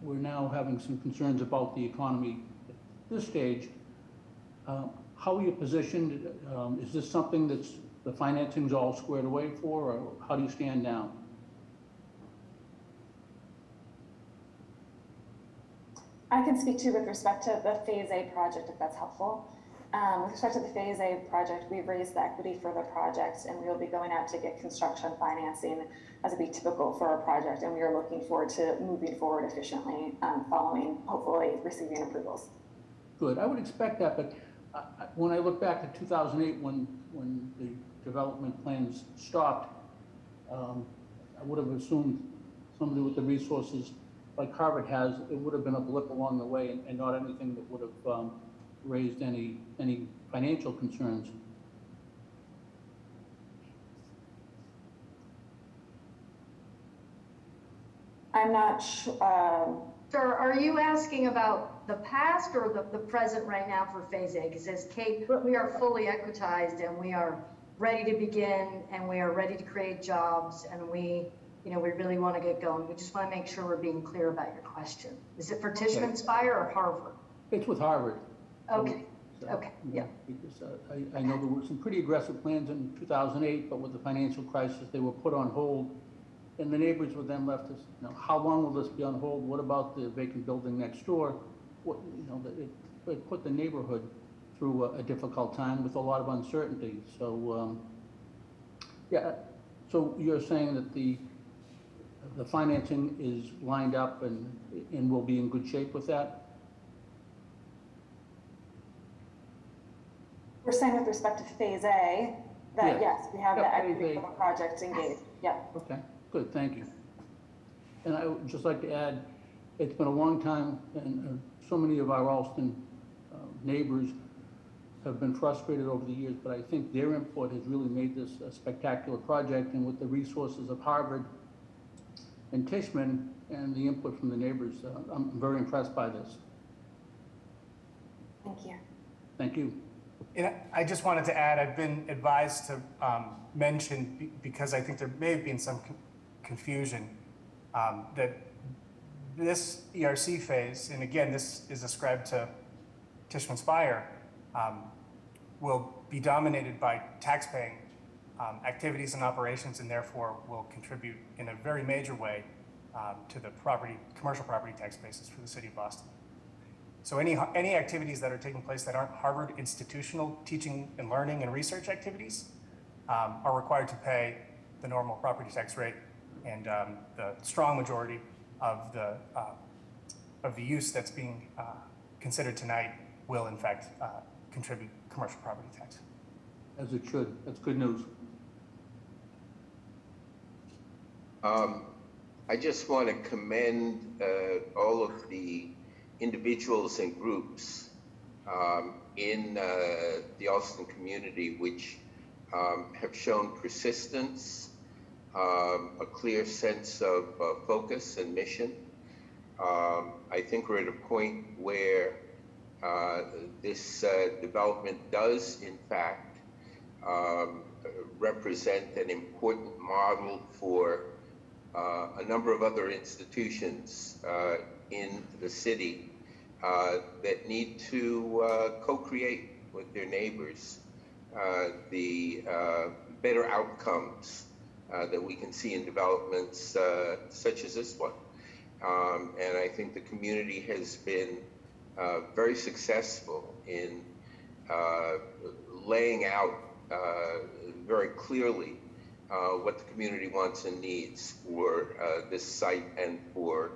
We're now having some concerns about the economy at this stage. How are you positioned? Is this something that's the financing's all squared away for, or how do you stand now? I can speak to with respect to the Phase A project, if that's helpful. With respect to the Phase A project, we've raised the equity for the project, and we'll be going out to get construction financing as would be typical for a project, and we are looking forward to moving forward efficiently following, hopefully, receiving approvals. Good. I would expect that, but when I look back to 2008, when the development plans stopped, I would have assumed somebody with the resources like Harvard has, it would have been a blip along the way and not anything that would have raised any financial concerns. I'm not sure. Sir, are you asking about the past or the present right now for Phase A? Because as Kate, we are fully equitized and we are ready to begin and we are ready to create jobs and we really want to get going. We just want to make sure we're being clear about your question. Is it for Tishman, Spire, or Harvard? It's with Harvard. Okay. So, okay. Yeah. Because I know there were some pretty aggressive plans in 2008, but with the financial crisis, they were put on hold. And the neighbors were then left as, how long will this be on hold? What about the vacant building next door? It put the neighborhood through a difficult time with a lot of uncertainty. So, yeah. So you're saying that the financing is lined up and will be in good shape with that? We're saying with respect to Phase A that yes, we have the equity for the project engaged. Yep. Okay, good, thank you. And I would just like to add, it's been a long time, and so many of our Alston neighbors have been frustrated over the years, but I think their input has really made this a spectacular project, and with the resources of Harvard and Tishman and the input from the neighbors, I'm very impressed by this. Thank you. Thank you. And I just wanted to add, I've been advised to mention, because I think there may have been some confusion, that this ERC phase, and again, this is ascribed to Tishman Spire, will be dominated by taxpaying activities and operations, and therefore will contribute in a very major way to the commercial property tax basis for the city of Boston. So any activities that are taking place that aren't Harvard institutional teaching and learning and research activities are required to pay the normal property tax rate, and the strong majority of the use that's being considered tonight will in fact contribute commercial property tax. As it should. That's good news. I just want to commend all of the individuals and groups in the Austin community which have shown persistence, a clear sense of focus and mission. I think we're at a point where this development does, in fact, represent an important model for a number of other institutions in the city that need to co-create with their neighbors the better outcomes that we can see in developments such as this one. And I think the community has been very successful in laying out very clearly what the community wants and needs for this site and for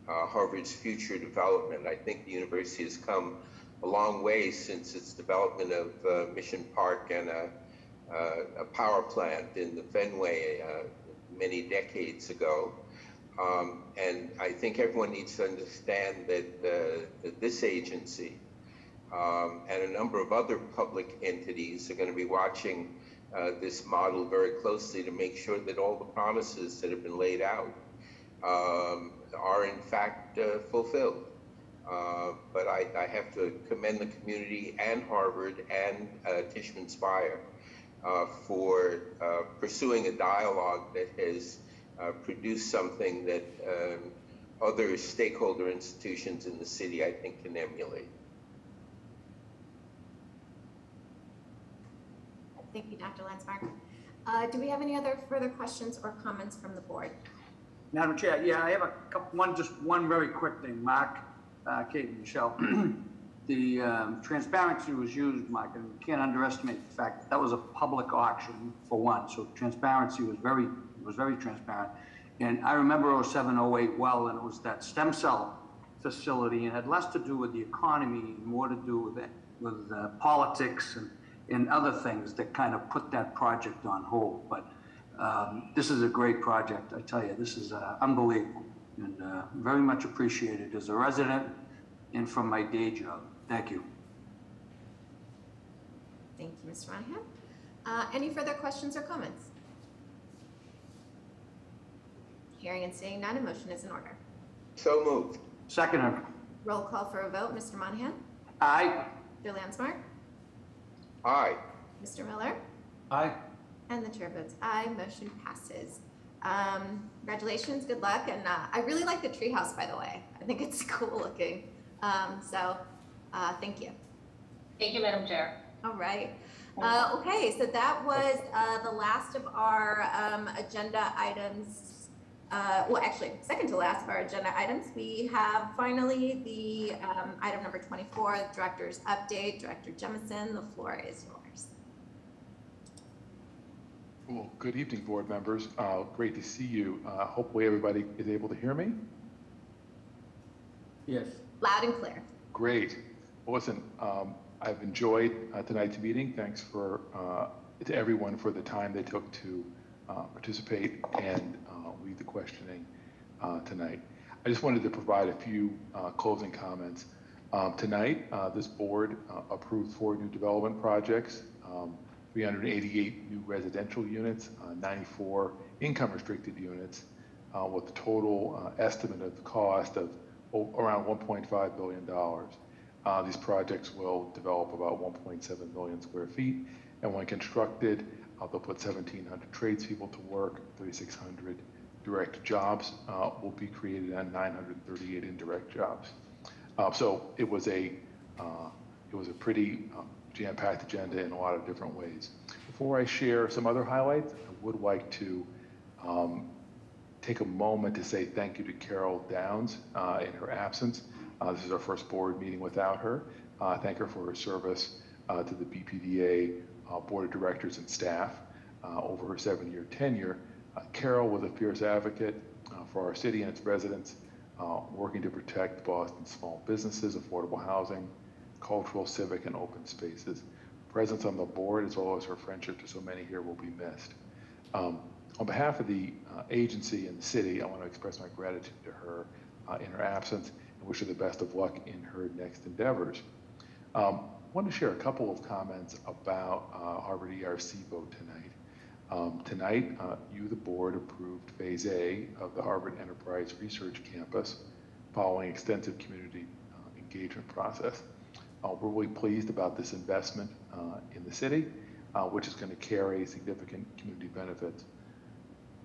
Harvard's future development. I think the university has come a long way since its development of Mission Park and a power plant in the Fenway many decades ago. And I think everyone needs to understand that this agency and a number of other public entities are going to be watching this model very closely to make sure that all the promises that have been laid out are in fact fulfilled. But I have to commend the community and Harvard and Tishman Spire for pursuing a dialogue that has produced something that other stakeholder institutions in the city, I think, can emulate. Thank you, Dr. Lensmark. Do we have any other further questions or comments from the board? Madam Chair, yeah, I have a couple, just one very quick thing, Mark, Kate and Michelle. The transparency was used, Mark, and you can't underestimate the fact that that was a public auction for one, so transparency was very transparent. And I remember 07, 08 well, and it was that stem cell facility, and it had less to do with the economy, more to do with politics and other things that kind of put that project on hold. But this is a great project, I tell you. This is unbelievable, and very much appreciated as a resident and from my day job. Thank you. Thank you, Mr. Monahan. Any further questions or comments? Hearing and seeing none, a motion is in order. So moved. Second. Roll call for a vote. Mr. Monahan? Aye. Mr. Landsmark? Aye. Mr. Miller? Aye. And the chair votes aye. Motion passes. Congratulations, good luck, and I really like the treehouse, by the way. I think it's cool looking. Thank you. Thank you, Madam Chair. All right. Okay, so that was the last of our agenda items. Well, actually, second to last of our agenda items. We have finally the item number 24, the director's update. Director Jemison, the floor is yours. Well, good evening, board members. Great to see you. Hopefully everybody is able to hear me. Yes. Loud and clear. Great. Well, listen, I've enjoyed tonight's meeting. Thanks to everyone for the time they took to participate and lead the questioning tonight. I just wanted to provide a few closing comments. Tonight, this board approved 4 new development projects, 388 new residential units, 94 income-restricted units, with a total estimate of the cost of around $1.5 billion. These projects will develop about 1.7 million square feet, and when constructed, they'll put 1,700 tradespeople to work, 3,600 direct jobs will be created, and 938 indirect jobs. So it was a pretty jam-packed agenda in a lot of different ways. Before I share some other highlights, I would like to take a moment to say thank you to Carol Downs in her absence. This is our first board meeting without her. Thank her for her service to the BPDA Board of Directors and staff over her 7-year tenure. Carol was a fierce advocate for our city and its residents, working to protect Boston's small businesses, affordable housing, cultural, civic, and open spaces. Presence on the board, as well as her friendship to so many here, will be missed. On behalf of the agency and the city, I want to express my gratitude to her in her absence and wish her the best of luck in her next endeavors. I want to share a couple of comments about Harvard ERC vote tonight. Tonight, you, the board, approved Phase A of the Harvard Enterprise Research Campus following extensive community engagement process. We're really pleased about this investment in the city, which is going to carry significant community benefits.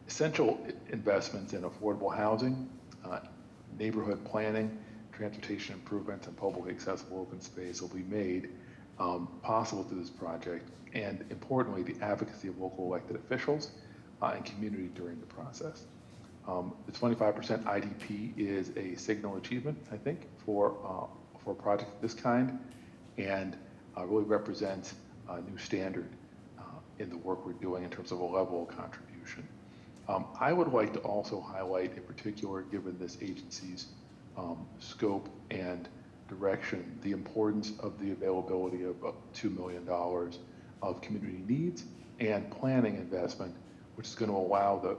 Essential investments in affordable housing, neighborhood planning, transportation improvements, and publicly accessible open space will be made possible through this project, and importantly, the advocacy of local elected officials and community during the process. The 25% IDP is a signal achievement, I think, for a project of this kind, and really represents a new standard in the work we're doing in terms of a level of contribution. I would like to also highlight in particular, given this agency's scope and direction, the importance of the availability of $2 million of community needs and planning investment, which is going to allow the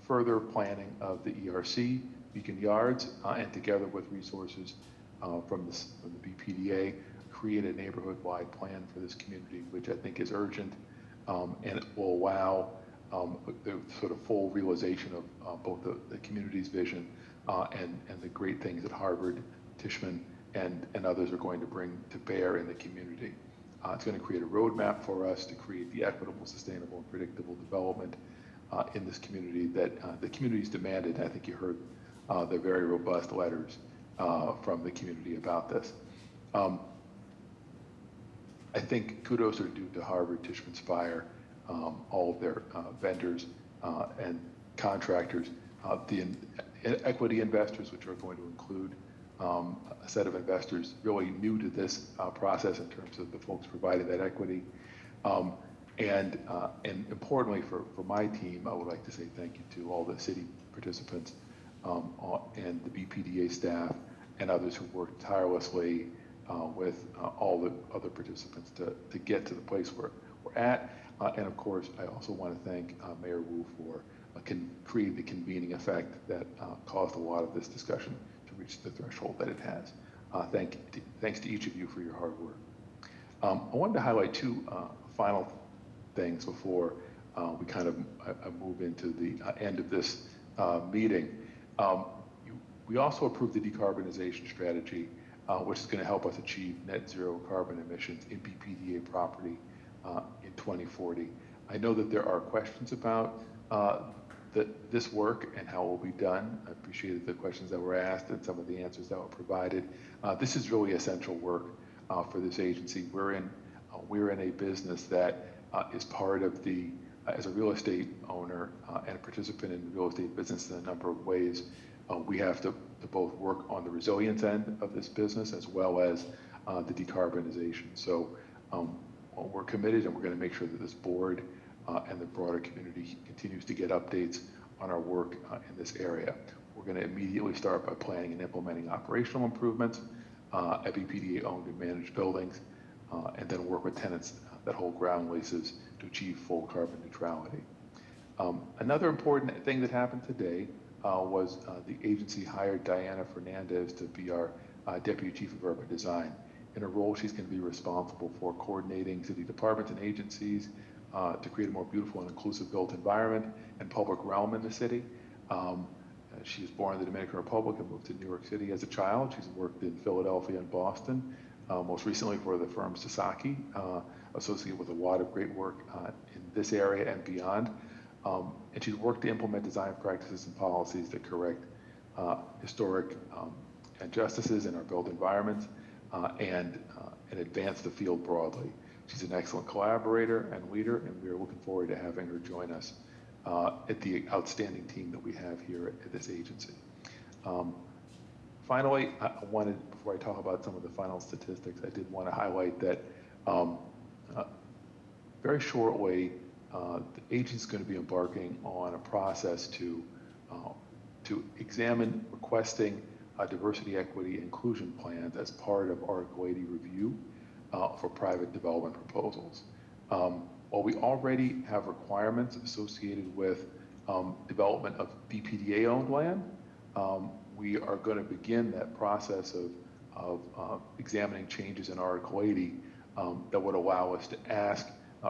further planning of the ERC, Beacon Yards, and together with resources from the BPDA, create a neighborhood-wide plan for this community, which I think is urgent, and it will allow the sort of full realization of both the community's vision and the great things that Harvard, Tishman, and others are going to bring to bear in the community. It's going to create a roadmap for us to create the equitable, sustainable, and predictable development in this community that the community's demanded. And I think you heard the very robust letters from the community about this. I think kudos are due to Harvard, Tishman, Spire, all of their vendors and contractors, the equity investors, which are going to include a set of investors really new to this process in terms of the folks providing that equity. And importantly for my team, I would like to say thank you to all the city participants and the BPDA staff and others who worked tirelessly with all the other participants to get to the place where we're at. And of course, I also want to thank Mayor Wu for creating the convening effect that caused a lot of this discussion to reach the threshold that it has. Thanks to each of you for your hard work. I wanted to highlight two final things before we kind of move into the end of this meeting. We also approved the Decarbonization Strategy, which is going to help us achieve net zero carbon emissions in BPDA property in 2040. I know that there are questions about this work and how it will be done. I appreciated the questions that were asked and some of the answers that were provided. This is really essential work for this agency. We're in a business that is part of as a real estate owner and a participant in the real estate business in a number of ways. We have to both work on the resilience end of this business as well as the decarbonization. So we're committed, and we're going to make sure that this board and the broader community continues to get updates on our work in this area. We're going to immediately start by planning and implementing operational improvements at BPDA owned and managed buildings, and then work with tenants that hold ground leases to achieve full carbon neutrality. Another important thing that happened today was the agency hired Diana Fernandez to be our Deputy Chief of Urban Design. In her role, she's going to be responsible for coordinating city departments and agencies to create a more beautiful and inclusive built environment and public realm in the city. She was born in the Dominican Republic and moved to New York City as a child. She's worked in Philadelphia and Boston, most recently for the firm Sasaki, associated with a lot of great work in this area and beyond. And she's worked to implement design practices and policies that correct historic injustices in our built environments and advance the field broadly. She's an excellent collaborator and leader, and we are looking forward to having her join us at the outstanding team that we have here at this agency. Finally, I wanted, before I talk about some of the final statistics, I did want to highlight that very shortly, the agency's going to be embarking on a process to examine requesting diversity, equity, inclusion plans as part of Article 80 review for private development proposals. While we already have requirements associated with development of BPDA-owned land, we are going to begin that process of examining changes in Article 80 that would allow us to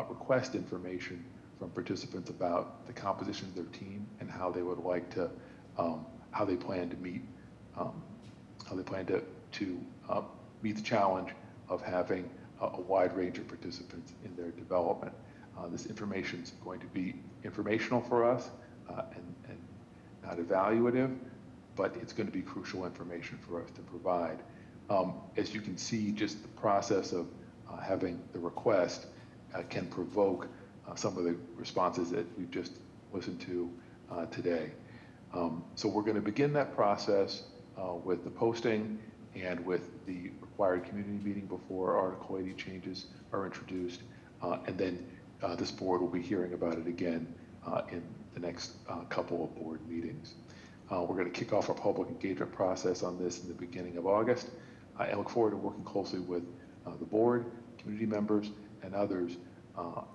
request information from participants about the composition of their team and how they would like to, how they plan to meet, meet the challenge of having a wide range of participants in their development. This information is going to be informational for us and not evaluative, but it's going to be crucial information for us to provide. As you can see, just the process of having the request can provoke some of the responses that we've just listened to today. So we're going to begin that process with the posting and with the required community meeting before Article 80 changes are introduced. And then this board will be hearing about it again in the next couple of board meetings. We're going to kick off our public engagement process on this in the beginning of August. I look forward to working closely with the board, community members, and others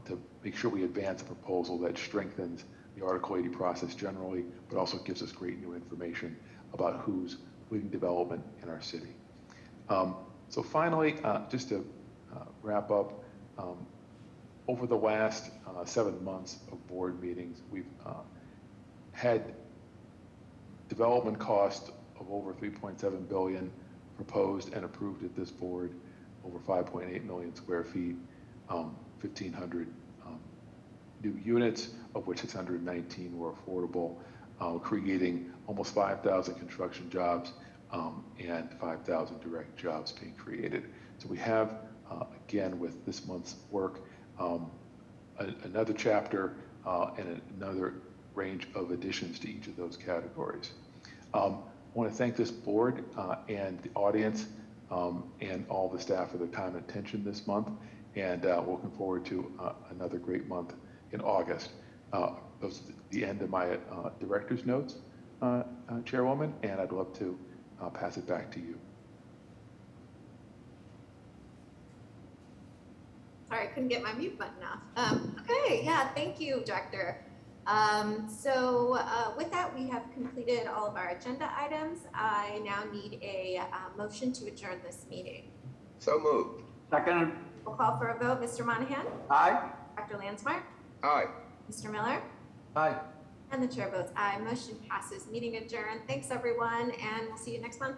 to make sure we advance a proposal that strengthens the Article 80 process generally, but also gives us great new information about who's leading development in our city. So finally, just to wrap up, over the last 7 months of board meetings, we've had development cost of over $3.7 billion proposed and approved at this board, over 5.8 million square feet, 1,500 new units, of which 619 were affordable, creating almost 5,000 construction jobs and 5,000 direct jobs being created. So we have, again, with this month's work, another chapter and another range of additions to each of those categories. I want to thank this board and the audience and all the staff for their time and attention this month, and looking forward to another great month in August. Those are the end of my director's notes, Chairwoman, and I'd love to pass it back to you. Sorry, I couldn't get my mute button off. Okay, yeah, thank you, Director. So with that, we have completed all of our agenda items. I now need a motion to adjourn this meeting. So moved. Second. We'll call for a vote. Mr. Monahan? Aye. Dr. Lansmore? Aye. Mr. Miller? Aye. And the chair votes aye. Motion passes. Meeting adjourned. Thanks, everyone, and we'll see you next month.